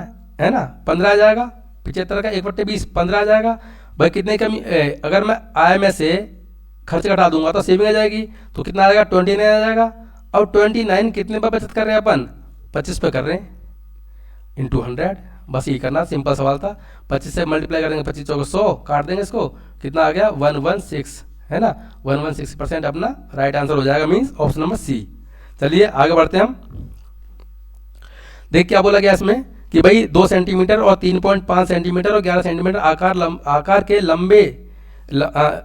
[SPEAKER 1] है ना, 15 आ जाएगा, 75 का 1/20 15 आ जाएगा। भाई कितने कमी, अगर मैं आय में से खर्च घटा दूंगा तो सेविंग आ जाएगी, तो कितना आ जाएगा, 29 आ जाएगा। अब 29 कितने पर बचत कर रहे हैं अपन, 25 पे कर रहे हैं, इंटू 100, बस ये करना, सिंपल सवाल था। 25 से मल्टीप्लाई करेंगे, 25 चौके 100, काट देंगे इसको, कितना आ गया 116, है ना, 116% अपना राइट आंसर हो जाएगा, मीन्स ऑप्शन नंबर सी। चलिए आगे बढ़ते हैं हम। देख क्या बोला गया इसमें कि भाई 2 सेंटीमीटर और 3.5 सेंटीमीटर और 11 सेंटीमीटर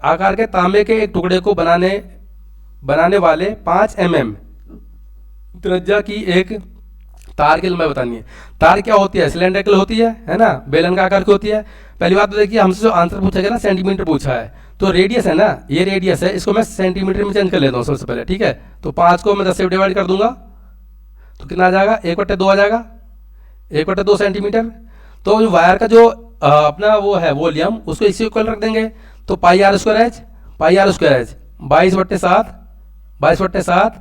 [SPEAKER 1] आकार के तांबे के एक टुकड़े को बनाने वाले 5 mm त्रिज्या की एक तार की लंबाई बतानी है। तार क्या होती है, सिलेंड्रिकल होती है ना, बेलन का आकार की होती है। पहली बात तो देखिए हमसे जो आंसर पूछा गया ना, सेंटीमीटर पूछा है, तो रेडियस है ना, ये रेडियस है, इसको मैं सेंटीमीटर में चेंज कर लेता हूँ सबसे पहले, ठीक है। तो 5 को मैं 10 से डिवाइड कर दूंगा तो कितना आ जाएगा, 1/2 आ जाएगा, 1/2 सेंटीमीटर। तो जो वायर का जो अपना वो है वॉल्यूम, उसको इसी इक्वल रख देंगे। तो pi r square h, 22/7, 22/7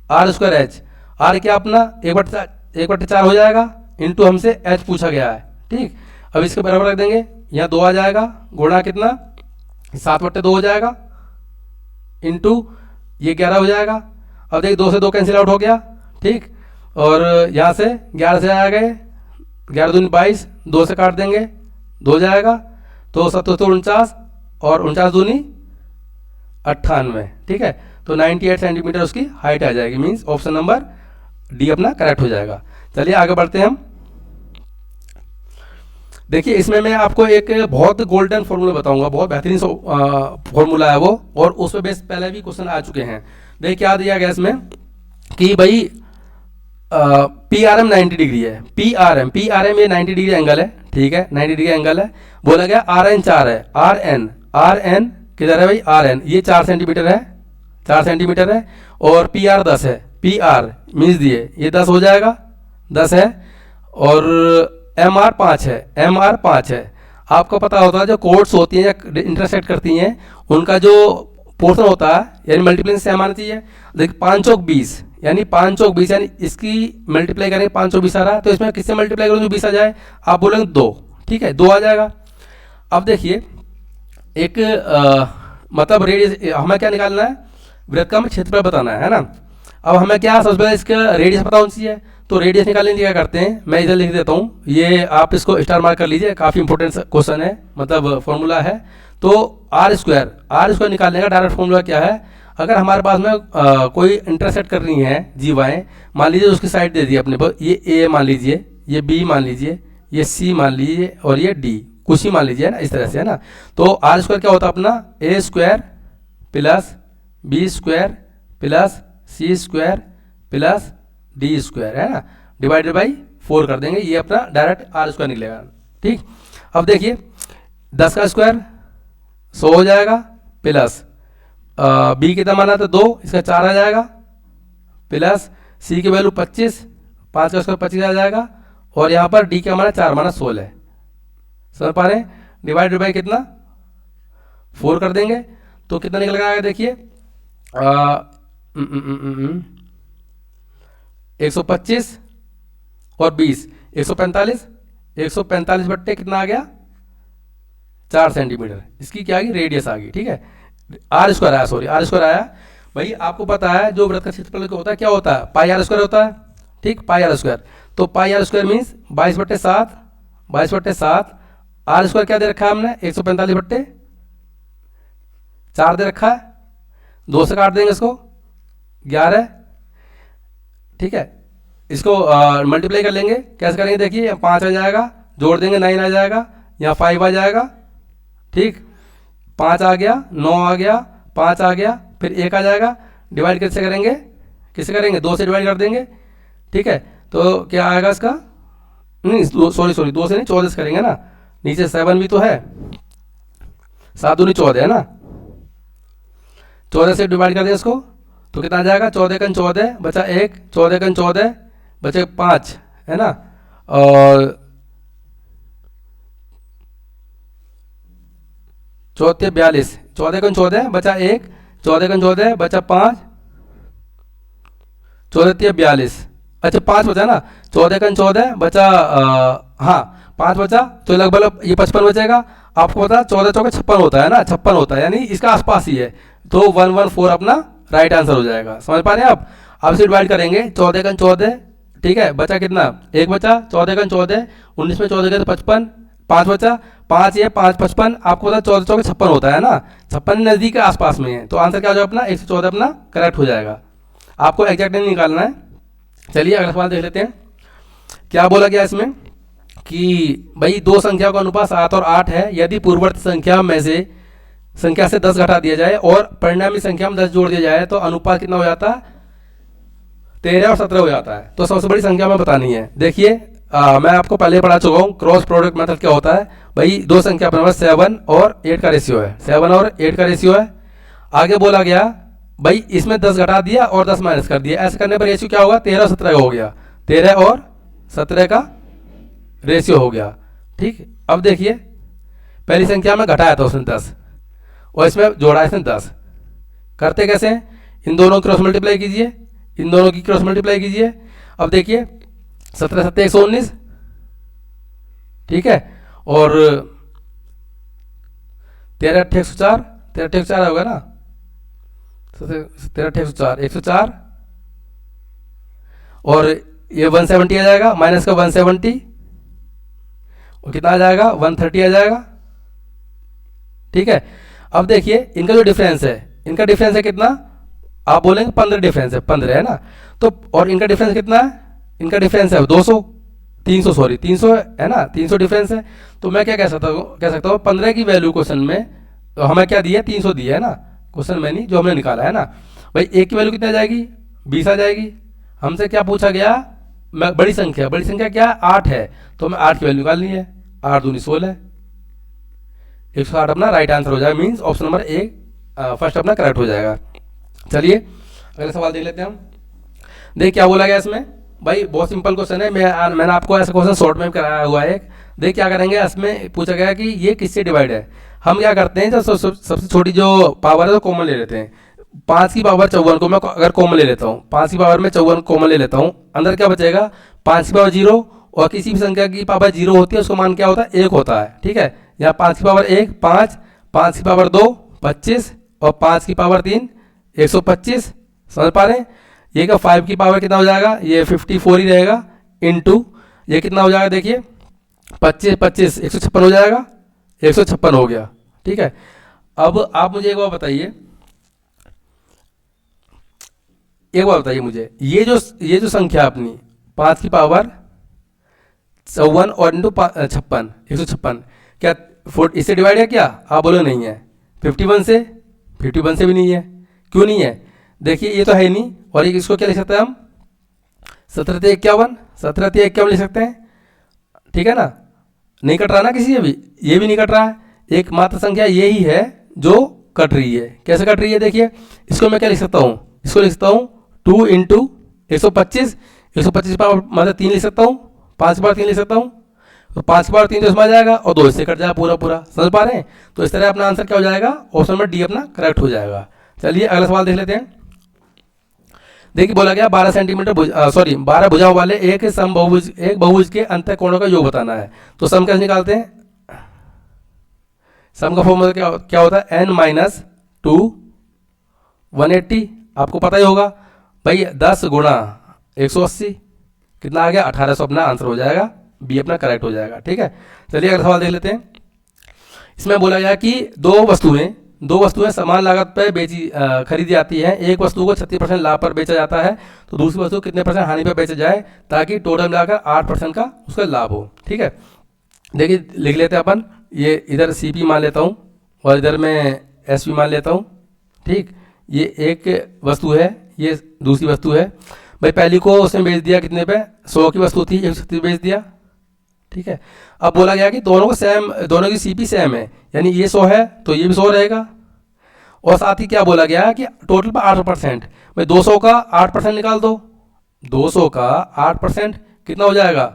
[SPEAKER 1] r square h. R क्या अपना 1/4 हो जाएगा, इंटू हमसे एच पूछा गया है, ठीक। अब इसके बराबर रख देंगे, यहाँ 2 आ जाएगा, गुणा कितना 7/2 हो जाएगा, इंटू ये 11 हो जाएगा। अब देखिए 2 से 2 कैंसिल आउट हो गया, ठीक। और यहाँ से 11 से आ गए, 11 दूनी 22, 2 से काट देंगे, 2 हो जाएगा। तो 7 तो 49 और 49 दूनी 98, ठीक है। तो 98 सेंटीमीटर उसकी हाइट आ जाएगी, मीन्स ऑप्शन नंबर डी अपना करेक्ट हो जाएगा। चलिए आगे बढ़ते हैं हम। देखिए इसमें मैं आपको एक बहुत गोल्डन फॉर्मूला बताऊंगा, बहुत बेहतरीन फॉर्मूला है वो, और उस पर बेस पहले भी क्वेश्चन आ चुके हैं। देखिए क्या दिया गया इसमें कि भाई पी आर एम 90 डिग्री है, पी आर एम ये 90 डिग्री एंगल है, ठीक है, 90 डिग्री एंगल है। बोला गया आर एन 4 है, आर एन किधर है भाई, आर एन ये 4 सेंटीमीटर है, 4 सेंटीमीटर है। और पी आर 10 है, पी आर मीन्स दिए ये 10 हो जाएगा, 10 है। और एम आर 5 है, एम आर 5 है। आपको पता होता है जो कोड्स होती हैं या इंटरसेक्ट करती हैं, उनका जो पोर्शन होता है यानी मल्टीप्लिकेशन सेम आना चाहिए। देखिए 5 चौक 20, यानी 5 चौक 20, यानी इसकी मल्टीप्लाई करेंगे 5 चौक 20 आ रहा है, तो इसमें किससे मल्टीप्लाई करोगे जो 20 आ जाए, आप बोलेंगे 2, ठीक है, 2 आ जाएगा। अब देखिए एक मतलब रेडियस हमें क्या निकालना है, वृत्त का हमें क्षेत्रफल बताना है ना। अब हमें क्या सबसे पहले इसका रेडियस पता होना चाहिए, तो रेडियस निकालने के लिए क्या करते हैं, मैं इधर लिख देता हूँ, ये आप इसको स्टार मार्क कर लीजिए, काफ़ी इंपॉर्टेंट क्वेश्चन है, मतलब फॉर्मूला है। तो आर स्क्वायर निकालने का डायरेक्ट फॉर्मूला क्या है, अगर हमारे पास में कोई इंटरसेक्ट करनी है जीवाएँ, मान लीजिए उसकी साइड दे दी अपने पर, ये ए मान लीजिए, ये बी मान लीजिए, ये सी मान लीजिए और ये डी, कुछ ही मान लीजिए, है ना, इस तरह से, है ना। तो आर स्क्वायर क्या होता है अपना, a square plus b square plus c square plus d square, है ना, डिवाइडेड बाई 4 कर देंगे, ये अपना डायरेक्ट आर स्क्वायर निकलेगा, ठीक। अब देखिए 10 का स्क्वायर 100 हो जाएगा, प्लस बी कितना माना था 2, इसका 4 आ जाएगा, प्लस सी की वैल्यू 25, 5 का स्क्वायर 25 आ जाएगा, और यहाँ पर डी का माना 4 माना 16 है, समझ पा रहे हैं। डिवाइडेड बाई कितना 4 कर देंगे, तो कितना निकल आएगा देखिए 125 और 20 145, 145 बट्टे कितना आ गया 4 सेंटीमीटर, इसकी क्या आ गई रेडियस आ गई, ठीक है। आर स्क्वायर आया, सॉरी आर स्क्वायर आया। भाई आपको पता है जो वृत्त का क्षेत्रफल होता है क्या होता है, पाई आर स्क्वायर होता है, ठीक, पाई आर स्क्वायर। तो pi r square means 22/7, 22/7। R square क्या दे रखा है हमने 145/4 दे रखा है, 2 से काट देंगे इसको 11, ठीक है। इसको मल्टीप्लाई कर लेंगे, कैसे करेंगे देखिए, 5 आ जाएगा, जोड़ देंगे 9 आ जाएगा, यहाँ 5 आ जाएगा, ठीक, 5 आ गया, 9 आ गया, 5 आ गया, फिर 1 आ जाएगा। डिवाइड किससे करेंगे, 2 से डिवाइड कर देंगे, ठीक है। तो क्या आएगा इसका, नहीं सॉरी 2 से नहीं 14 से करेंगे ना, नीचे 7 भी तो है, 7 दूनी 14 है ना, 14 से डिवाइड कर दें इसको, तो कितना आ जाएगा 14 का 14 बचा 1, 14 का 14 बचे 5, है ना, और 14 42, 14 का 14 बचा 1, 14 का 14 बचा 5, 14 42, अच्छा 5 बचा ना, 14 का 14 बचा हाँ 5 बचा, तो लगभग ये 55 बचेगा। आपको पता है 14 चौके 56 होता है ना, 56 होता है, यानी इसका आसपास ही है, तो 114 अपना राइट आंसर हो जाएगा, समझ पा रहे हैं आप। अब से डिवाइड करेंगे 14 का 14, ठीक है, बचा कितना 1 बचा, 14 का 14, 19 में 14 का 55, 5 बचा, 5 ये 5 55, आपको पता 14 चौके 56 होता है ना, 56 नज़दीक के आसपास में है, तो आंसर क्या हो जाएगा अपना 114 अपना करेक्ट हो जाएगा। आपको एग्जैक्ट नहीं निकालना है। चलिए अगला सवाल देख लेते हैं, क्या बोला गया इसमें कि भाई दो संख्या का अनुपात 7 और 8 है, यदि पूर्ववर्ती संख्या से 10 घटा दिया जाए और परिणामी संख्या में 10 जोड़ दिया जाए तो अनुपात कितना हो जाता है 13 और 17 हो जाता है। तो सबसे बड़ी संख्या हमें बतानी है। देखिए मैं आपको पहले पढ़ा चुका हूँ क्रॉस प्रोडक्ट मेथड क्या होता है। भाई दो संख्या अपने पास 7 और 8 का रेशियो है, 7 और 8 का रेशियो है। आगे बोला गया भाई इसमें 10 घटा दिया और 10 माइनस कर दिया, ऐसे करने पर रेशियो क्या होगा, 13 और 17 का हो गया, 13 और 17 का रेशियो हो गया। ठीक, अब देखिए पहली संख्या में घटाया था उसने 10 और इसमें जोड़ा इसने 10। करते कैसे हैं, इन दोनों क्रॉस मल्टीप्लाई कीजिए, इन दोनों की क्रॉस मल्टीप्लाई कीजिए। अब देखिए 17 7 119, ठीक है, और 13 8 104, 13 8 104 होगा ना, 13 8 104 104, और ये 170 आ जाएगा, माइनस का 170 और कितना आ जाएगा 130 आ जाएगा। ठीक है, अब देखिए इनका जो डिफरेंस है, इनका डिफरेंस है कितना, आप बोलेंगे 15 डिफरेंस है, 15 है ना, तो और इनका डिफरेंस कितना है, इनका डिफरेंस है 200 300 सॉरी 300 है ना, 300 डिफरेंस है। तो मैं क्या कह सकता हूँ 15 की वैल्यू क्वेश्चन में तो हमें क्या दिया है, 300 दिया है ना, क्वेश्चन में नहीं जो हमने निकाला है ना। भाई एक की वैल्यू कितनी आ जाएगी, 20 आ जाएगी। हमसे क्या पूछा गया, बड़ी संख्या क्या 8 है, तो हमें 8 की वैल्यू निकालनी है, 8 दूनी 16, 108 अपना राइट आंसर हो जाएगा, means option number A first अपना करेक्ट हो जाएगा। चलिए अगला सवाल देख लेते हैं हम। देख क्या बोला गया इसमें, भाई बहुत सिंपल क्वेश्चन है, मैंने आपको ऐसा क्वेश्चन शॉर्ट में कराया हुआ है। देख क्या करेंगे, इसमें पूछा गया कि ये किससे डिवाइड है। हम क्या करते हैं, जब सबसे छोटी जो पावर है तो कॉमन ले लेते हैं। 5 की पावर 54 को मैं अगर कॉमन ले लेता हूँ, 5 की पावर में 54 कॉमन ले लेता हूँ, अंदर क्या बचेगा 5 की पावर 0, और किसी भी संख्या की पावर 0 होती है उसका मान क्या होता है 1 होता है। ठीक है, यहाँ 5 की पावर 1 5, 5 की पावर 2 25, और 5 की पावर 3 125। समझ पा रहे हैं, ये का 5 की पावर कितना हो जाएगा, ये 54 ही रहेगा, इनटू ये कितना हो जाएगा, देखिए 25 25 156 हो जाएगा, 156 हो गया। ठीक है, अब आप मुझे एक बार बताइए, मुझे ये जो संख्या अपनी 5 की पावर 54 और इंटू 56 156 क्या इससे डिवाइड है क्या, आप बोलो नहीं है। 51 से भी नहीं है, क्यों नहीं है, देखिए ये तो है नहीं, और एक इसको क्या लिख सकते हैं हम 17 ते 51 लिख सकते हैं। ठीक है ना, नहीं कट रहा ना किसी से भी, ये भी नहीं कट रहा है, एक मात्र संख्या ये ही है जो कट रही है। कैसे कट रही है, देखिए इसको मैं क्या लिख सकता हूँ, इसको लिख सकता हूँ 2 इंटू 125, 125 पावर मतलब 3 लिख सकता हूँ, 5 पावर 3 लिख सकता हूँ, तो 5 पावर 3 तो इसमें आ जाएगा और 2 इससे कट जाएगा पूरा। समझ पा रहे हैं, तो इस तरह अपना आंसर क्या हो जाएगा, ऑप्शन नंबर डी अपना करेक्ट हो जाएगा। चलिए अगला सवाल देख लेते हैं। देखिए बोला गया 12 सेंटीमीटर 12 भुजाओं वाले एक बहुभुज के अंतः कोणों का योग बताना है। तो सम कैसे निकालते हैं, सम का फॉर्मूला क्या होता है, n माइनस 2 180, आपको पता ही होगा भाई, 10 गुणा 180 कितना आ गया 1800, अपना आंसर हो जाएगा, बी अपना करेक्ट हो जाएगा। ठीक है, चलिए अगला सवाल देख लेते हैं। इसमें बोला गया कि दो वस्तुएं समान लागत पर खरीदी जाती हैं। एक वस्तु को 36% लाभ पर बेचा जाता है, तो दूसरी वस्तु कितने % हानि पर बेचा जाए, ताकि टोटल मिलाकर 8% का उसका लाभ हो। ठीक है, देखिए लिख लेते हैं अपन, ये इधर CP मान लेता हूँ और इधर मैं SP मान लेता हूँ। ठीक, ये एक वस्तु है, ये दूसरी वस्तु है। भाई पहली को उसने बेच दिया कितने पे, 100 की वस्तु थी, 136 बेच दिया। ठीक है, अब बोला गया कि दोनों की CP सेम है, यानी ये 100 है तो ये भी 100 रहेगा, और साथ ही क्या बोला गया कि टोटल पर 8%। भाई 200 का 8% निकाल दो, 200 का 8% कितना हो जाएगा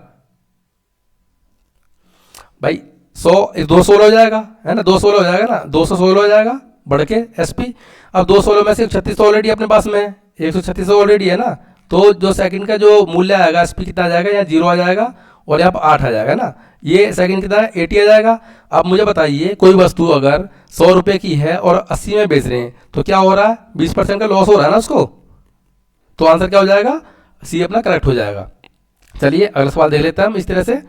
[SPEAKER 1] भाई 100 216 हो जाएगा, है ना, 216 हो जाएगा ना, 216 हो जाएगा बढ़ के SP। अब 216 में से 136 ऑलरेडी अपने पास में है, 136 ऑलरेडी है ना, तो जो सेकंड का जो मूल्य आएगा SP कितना आ जाएगा, यहाँ 0 आ जाएगा और यहाँ पर 8 आ जाएगा ना, ये सेकंड कितना है 80 आ जाएगा। अब मुझे बताइए कोई वस्तु अगर 100 रुपये की है और 80 में बेच रहे हैं तो क्या हो रहा है, 20% का लॉस हो रहा है ना उसको, तो आंसर क्या हो जाएगा, सी अपना करेक्ट हो जाएगा। चलिए अगला सवाल देख लेते हैं हम इस तरह से।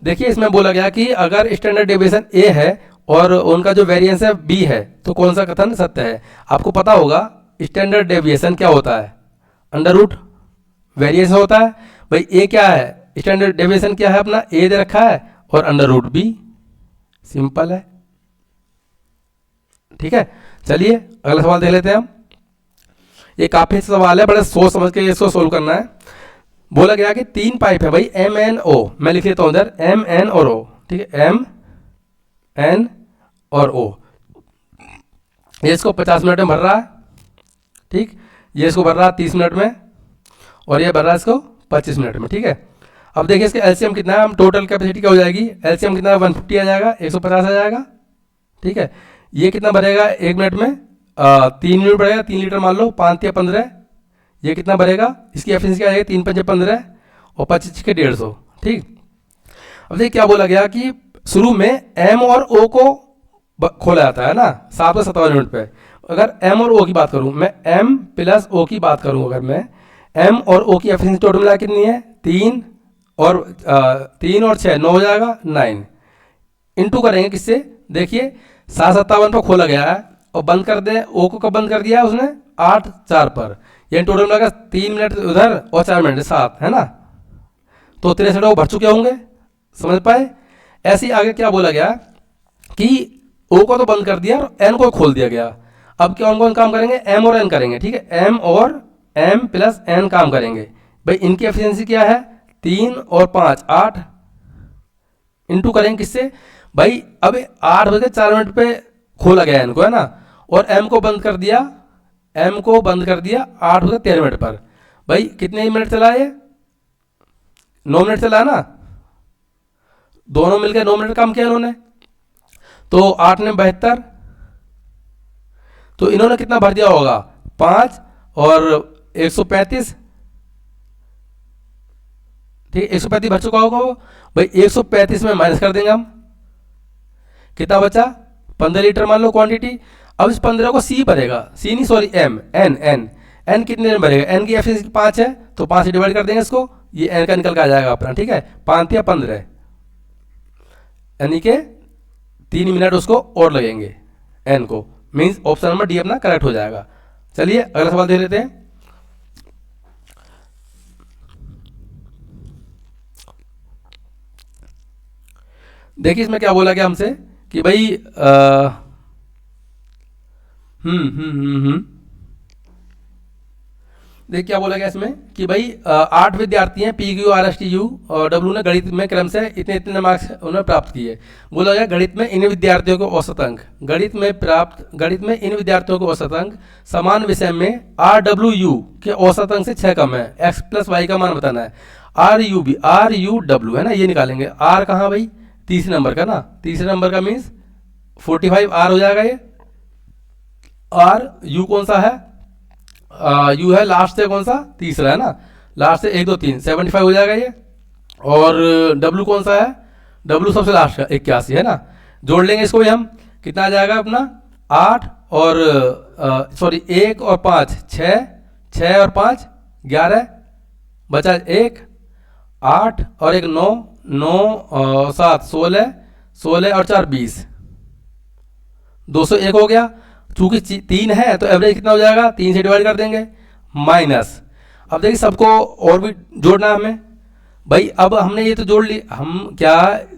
[SPEAKER 1] देखिए इसमें बोला गया कि अगर स्टैंडर्ड डेविएशन A है और उनका जो वेरिएंस है B है, तो कौन सा कथन सत्य है। आपको पता होगा स्टैंडर्ड डेविएशन क्या होता है, अंडर रूट वेरिएंस होता है। भाई A क्या है, स्टैंडर्ड डेविएशन क्या है अपना, A दे रखा है और अंडर रूट B, सिंपल है। ठीक है, चलिए अगला सवाल देख लेते हैं हम। ये काफी सवाल है, बड़े सोच समझ के इसको सोल्व करना है। बोला गया कि 3 पाइप है भाई एम एन ओ, मैं लिख लेता हूँ इधर एम एन और ओ, ठीक है, एम एन और ओ। ये इसको 50 मिनट में भर रहा है, ठीक, ये इसको भर रहा है 30 मिनट में, और ये भर रहा है इसको 25 मिनट में, ठीक है। अब देखिए इसका एलसीएम कितना है, हम टोटल कैपेसिटी क्या हो जाएगी, एलसीएम कितना 150 आ जाएगा, 150 आ जाएगा, ठीक है। ये कितना भरेगा 1 मिनट में, 3 मिनट भरेगा, 3 लीटर मान लो, 5 या 15, ये कितना भरेगा, इसकी एफिशिएंसी क्या आएगी 3 5 15 और 25 के 150, ठीक। अब देखिए क्या बोला गया कि शुरू में एम और ओ को खोला जाता है ना 7:57 पे। अगर एम और ओ की बात करूं, मैं एम प्लस ओ की बात करूं, अगर मैं एम और ओ की एफिशिएंसी टोटल मिला कितनी है 3 और 6 9 हो जाएगा 9, इंटू करेंगे किससे, देखिए 7:57 पर खोला गया है और बंद कर दे, ओ को कब बंद कर दिया है उसने 8:04 पर, यानी टोटल मिला 3 मिनट उधर और 4 मिनट 7 है ना, तो 63 वो भर चुके होंगे, समझ पाए। ऐसे ही आगे क्या बोला गया कि ओ को तो बंद कर दिया और एन को खोल दिया गया, अब कौन कौन काम करेंगे, एम और एन करेंगे, ठीक है, एम और एम प्लस एन काम करेंगे। भाई इनकी एफिशिएंसी क्या है 3 और 5 8, इंटू करेंगे किससे, भाई अब 8:04 पे खोला गया इनको है ना, और एम को बंद कर दिया, एम को बंद कर दिया 8:13 पर। भाई कितने मिनट चला ये 9 मिनट चला ना, दोनों मिलकर 9 मिनट काम किया इन्होंने, तो 8 ने 72, तो इन्होंने कितना भर दिया होगा 5 और 135, ठीक, 135 भर चुका होगा वो। भाई 135 में माइनस कर देंगे हम, कितना बचा 15 लीटर मान लो क्वांटिटी। अब इस 15 को सी भरेगा, सी नहीं sorry M, N N N कितने में भरेगा, एन की एफिशिएंसी 5 है तो 5 से डिवाइड कर देंगे इसको, ये एन का निकल के आ जाएगा अपना, ठीक है, 5 या 15, यानी कि 3 मिनट उसको और लगेंगे एन को, मीन्स ऑप्शन नंबर डी अपना करेक्ट हो जाएगा। चलिए अगला सवाल दे लेते हैं। देखिए इसमें क्या बोला गया हमसे कि भाई देखिए क्या बोला गया इसमें कि भाई 8 विद्यार्थी हैं P Q R S T U और डब्ल्यू ने गणित में क्रम से इतने इतने मार्क्स उन्होंने प्राप्त किए। बोला गया गणित में इन विद्यार्थियों को औसत अंक, गणित में इन विद्यार्थियों को औसत अंक समान विषय में आर डब्ल्यू यू के औसत अंक से 6 कम है, एक्स प्लस वाई का मान बताना है, आर यू डब्ल्यू है ना, ये निकालेंगे। आर कहाँ भाई तीसरे नंबर का ना, तीसरे नंबर का मीन्स 45 आर हो जाएगा ये, आर यू कौन सा है, यू है लास्ट से कौन सा तीसरा है ना, लास्ट से 1 2 3 75 हो जाएगा ये, और डब्ल्यू कौन सा है, डब्ल्यू सबसे लास्ट का 81 है ना, जोड़ लेंगे इसको भी हम, कितना आ जाएगा अपना 8 और सॉरी 1 और 5 6, 6 और 5 11, बचा 1 8 और 1 9 9 और 7 16 16 और 4 20, 201 हो गया। चूंकि 3 है तो एवरेज कितना हो जाएगा 3 से डिवाइड कर देंगे माइनस। अब देखिए सबको और भी जोड़ना है हमें भाई, अब हमने ये तो जोड़ ली, हम क्या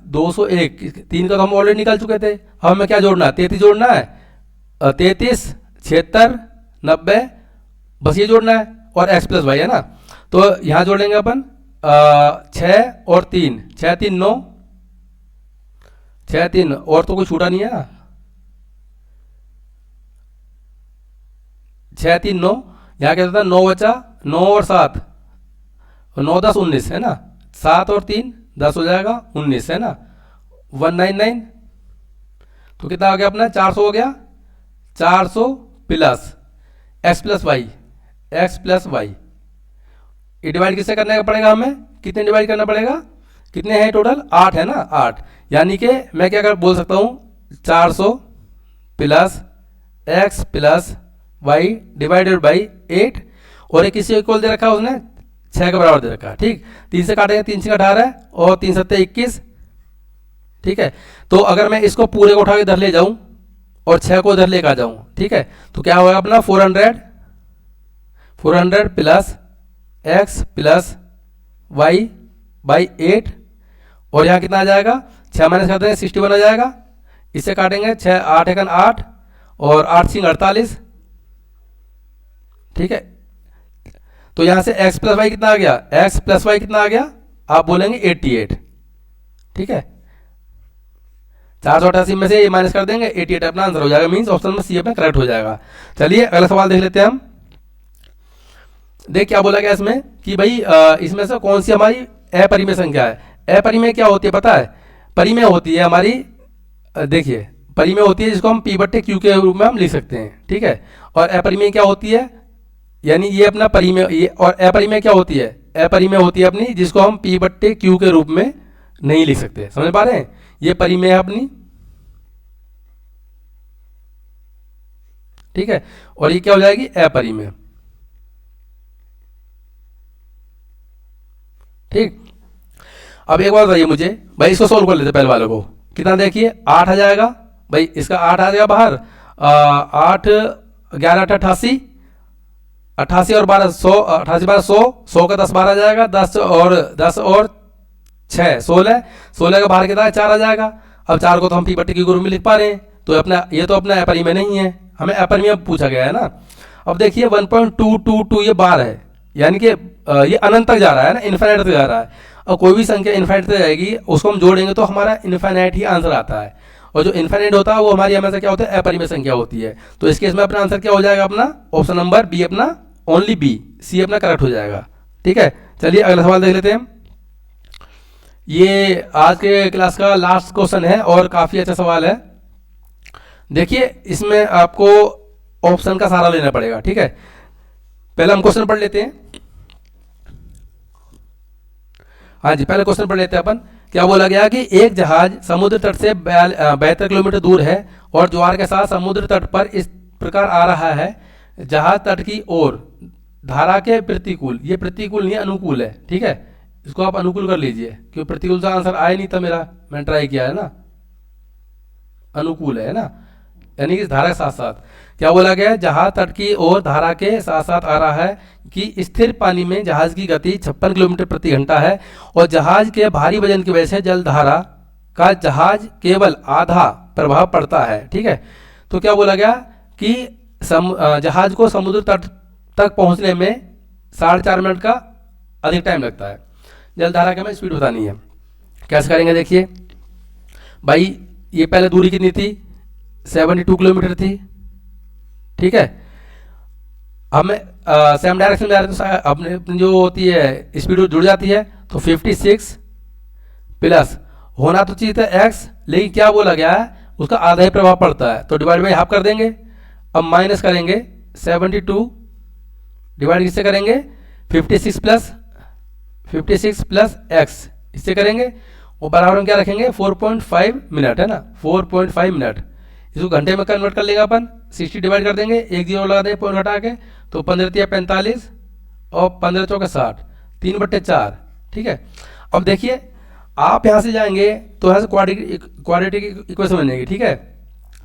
[SPEAKER 1] 201 3 का तो हम ऑलरेडी निकाल चुके थे, अब हमें क्या जोड़ना है 33 जोड़ना है, 33 76 90 बस ये जोड़ना है, और एक्स प्लस वाई है ना, तो यहाँ जोड़ लेंगे अपन 6 और 3 6 3 9 6 3 और तो कोई छूटा नहीं है ना, 6 3 9, यहाँ क्या होता है 9 बचा 9 और 7 9 10 19 है ना, 7 और 3 10 हो जाएगा 19 है ना, 199, तो कितना आ गया अपना 400 हो गया, 400 प्लस एक्स प्लस वाई, ये डिवाइड किससे करने का पड़ेगा हमें, कितने डिवाइड करना पड़ेगा, कितने हैं टोटल 8 है ना 8, यानी कि मैं क्या कर बोल सकता हूँ 400 plus X plus Y divided by 8, और एक किसी इक्वल दे रखा है उसने 6 के बराबर दे रखा है, ठीक, 3 से काटेंगे 3 से 18 और 3 7 21, ठीक है। तो अगर मैं इसको पूरे को उठा के इधर ले जाऊं और 6 को इधर लेकर आ जाऊं, ठीक है, तो क्या होगा अपना 400 plus X plus Y by 8, और यहाँ कितना आ जाएगा 6 माइनस कर देंगे 61 आ जाएगा, इससे काटेंगे 6 8 1 8 और 8 सिंह 48, ठीक है। तो यहाँ से x प्लस वाई कितना आ गया, x प्लस वाई कितना आ गया, आप बोलेंगे 88। ठीक है, 488 में से ये माइनस कर देंगे, 88 अपना आंसर हो जाएगा, मीन्स ऑप्शन नंबर सी अपना करेक्ट हो जाएगा। चलिए अगला सवाल देख लेते हैं हम। देख क्या बोला गया इसमें कि भाई इसमें से कौन सी हमारी अपरिमेय संख्या है। अपरिमेय क्या होती है पता है, परिमेय होती है हमारी, देखिए परिमेय होती है जिसको हम पी बट्टे क्यू के रूप में हम लिख सकते हैं। ठीक है, और अपरिमेय क्या होती है, यानी ये अपना परिमेय, ये और अपरिमेय क्या होती है, अपरिमेय होती है अपनी जिसको हम पी बट्टे क्यू के रूप में नहीं लिख सकते। समझ पा रहे हैं, ये परिमेय है अपनी। ठीक है, और ये क्या हो जाएगी, अपरिमेय। ठीक, अब एक बार बताइए मुझे भाई, इसको सोल्व कर लेते पहले वाले को। कितना देखिए 8 आ जाएगा भाई, इसका 8 आ जाएगा बाहर, 8 11 8 88, 88 और 12 100, 88 12 100, 100 का 10 12 आ जाएगा, 10 और 6 16, 16 का बाहर कितना है 4 आ जाएगा। अब 4 को तो हम पी बट्टे क्यू के रूप में लिख पा रहे हैं, तो अपना ये तो अपना अपरिमेय नहीं है, हमें अपरिमेय पूछा गया है ना। अब देखिए 1.222 ये बार है, यानी कि ये अनंत तक जा रहा है ना, इन्फिनिट तक जा रहा है। और कोई भी संख्या इन्फिनिट तक जाएगी उसको हम जोड़ेंगे तो हमारा इन्फिनिट ही आंसर आता है, और जो इन्फिनिट होता है वो हमारी हमेशा क्या होता है, अपरिमेय संख्या होती है। तो इस केस में अपना आंसर क्या हो जाएगा, अपना ऑप्शन नंबर बी, अपना ओनली बी, सी अपना करेक्ट हो जाएगा। ठीक है, चलिए अगला सवाल देख लेते हैं। ये आज के क्लास का लास्ट क्वेश्चन है और काफी अच्छा सवाल है। देखिए इसमें आपको ऑप्शन का सहारा लेना पड़ेगा। ठीक है, पहले हम क्वेश्चन पढ़ लेते हैं। हाँ जी, पहले क्वेश्चन पढ़ लेते हैं अपन। क्या बोला गया कि एक जहाज समुद्र तट से 72 किलोमीटर दूर है और ज्वार के साथ समुद्र तट पर इस प्रकार आ रहा है, जहाज तट की ओर धारा के प्रतिकूल, ये प्रतिकूल नहीं अनुकूल है। ठीक है, इसको आप अनुकूल कर लीजिए क्योंकि प्रतिकूल का आंसर आया नहीं था मेरा, मैंने ट्राई किया है ना, अनुकूल है ना, यानी कि धारा के साथ साथ। क्या बोला गया है, जहाज तट की ओर धारा के साथ साथ आ रहा है कि स्थिर पानी में जहाज की गति 56 किलोमीटर प्रति घंटा है और जहाज के भारी वजन की वजह से जल धारा का जहाज केवल आधा प्रभाव पड़ता है। ठीक है, तो क्या बोला गया कि जहाज को समुद्र तट तक पहुंचने में 4.5 मिनट का अधिक टाइम लगता है। जल धारा की हमें स्पीड बतानी है, कैसे करेंगे देखिए भाई। ये पहले दूरी कितनी थी, 72 किलोमीटर थी। ठीक है, हमें सेम डायरेक्शन में जा रहे तो अपने जो होती है स्पीड जुड़ जाती है, तो 56 प्लस होना तो चाहिए था x, लेकिन क्या बोला गया है उसका आधा ही प्रभाव पड़ता है, तो डिवाइड बाई हाफ कर देंगे। अब माइनस करेंगे 72 डिवाइड किससे करेंगे, 56 प्लस x इससे करेंगे, और बराबर में क्या रखेंगे 4.5 मिनट है ना, 4.5 मिनट। इसको घंटे में कन्वर्ट कर लेगा अपन, 60 डिवाइड कर देंगे, एक जीरो लगा देंगे पॉइंट हटा के, तो 15 45 और 15 चौके 60, 3/4। ठीक है, अब देखिए आप यहाँ से जाएंगे तो यहाँ से क्वाड्रेटिक इक्वेशन बनेगी। ठीक है,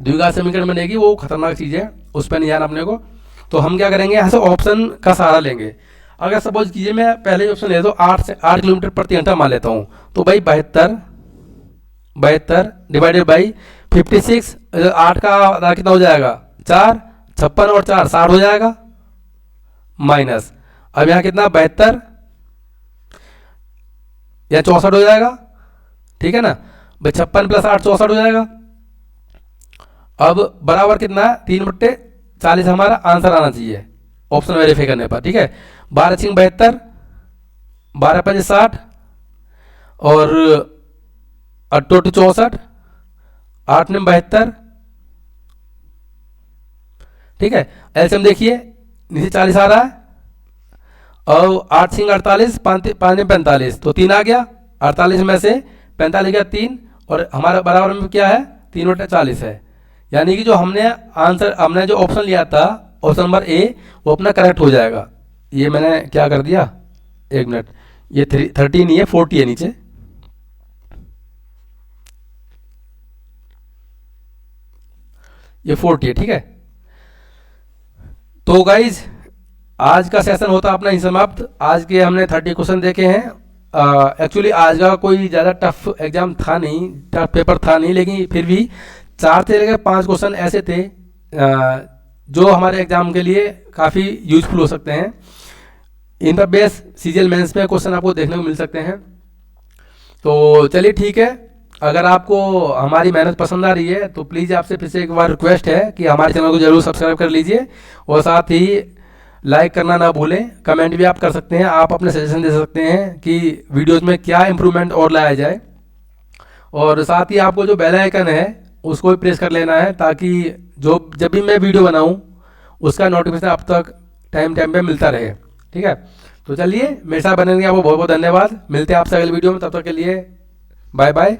[SPEAKER 1] द्विघात समीकरण बनेगी, वो खतरनाक चीज़ है, उस पर नहीं जाना अपने को। तो हम क्या करेंगे, यहाँ से ऑप्शन का सहारा लेंगे। अगर सपोज कीजिए मैं पहले ऑप्शन ले तो 8 किलोमीटर प्रति घंटा मान लेता हूँ, तो भाई 72 डिवाइडेड बाई 56, 8 का आधा कितना हो जाएगा 4, 56 और 4 60 हो जाएगा, माइनस अब यहाँ कितना 72 या 64 हो जाएगा। ठीक है ना भाई, 56 प्लस 8 64 हो जाएगा। अब बराबर कितना है 3/40 हमारा आंसर आना चाहिए ऑप्शन वेरीफाई करने पर। ठीक है, 12 × 72, 12 × 5 60 और 8 × 64, 8 × 72। ठीक है, एलसीएम देखिए नीचे 40 आ रहा है, और 8 × 48, 5 × 45, तो 3 आ गया, 48 में से 45 गया 3, और हमारा बराबर में क्या है 3/40 है। यानी कि जो हमने जो ऑप्शन लिया था ऑप्शन नंबर ए, वो अपना करेक्ट हो जाएगा। ये मैंने क्या कर दिया, 1 मिनट, ये 30 नहीं है 40 है नीचे, ये 40 है। ठीक है, तो गाइज आज का सेशन होता अपना ही समाप्त। आज के हमने 30 क्वेश्चन देखे हैं। एक्चुअली आज का कोई ज़्यादा टफ एग्जाम था नहीं, टफ पेपर था नहीं, लेकिन फिर भी 4 से लेकर 5 क्वेश्चन ऐसे थे जो हमारे एग्जाम के लिए काफ़ी यूजफुल हो सकते हैं। In the base CGL mains में क्वेश्चन आपको देखने को मिल सकते हैं। तो चलिए ठीक है, अगर आपको हमारी मेहनत पसंद आ रही है तो प्लीज़ आपसे फिर से एक बार रिक्वेस्ट है कि हमारे चैनल को जरूर सब्सक्राइब कर लीजिए और साथ ही लाइक करना ना भूलें। कमेंट भी आप कर सकते हैं, आप अपने सजेशन दे सकते हैं कि वीडियोज़ में क्या इम्प्रूवमेंट और लाया जाए। और साथ ही आपको जो बेल आइकन है उसको भी प्रेस कर लेना है, ताकि जब भी मैं वीडियो बनाऊं उसका नोटिफिकेशन आप तक टाइम टाइम पे मिलता रहे। ठीक है, तो चलिए मेरे साथ बने रहिए। आपको बहुत बहुत धन्यवाद। मिलते हैं आपसे अगले वीडियो में, तब तक के लिए बाय बाय।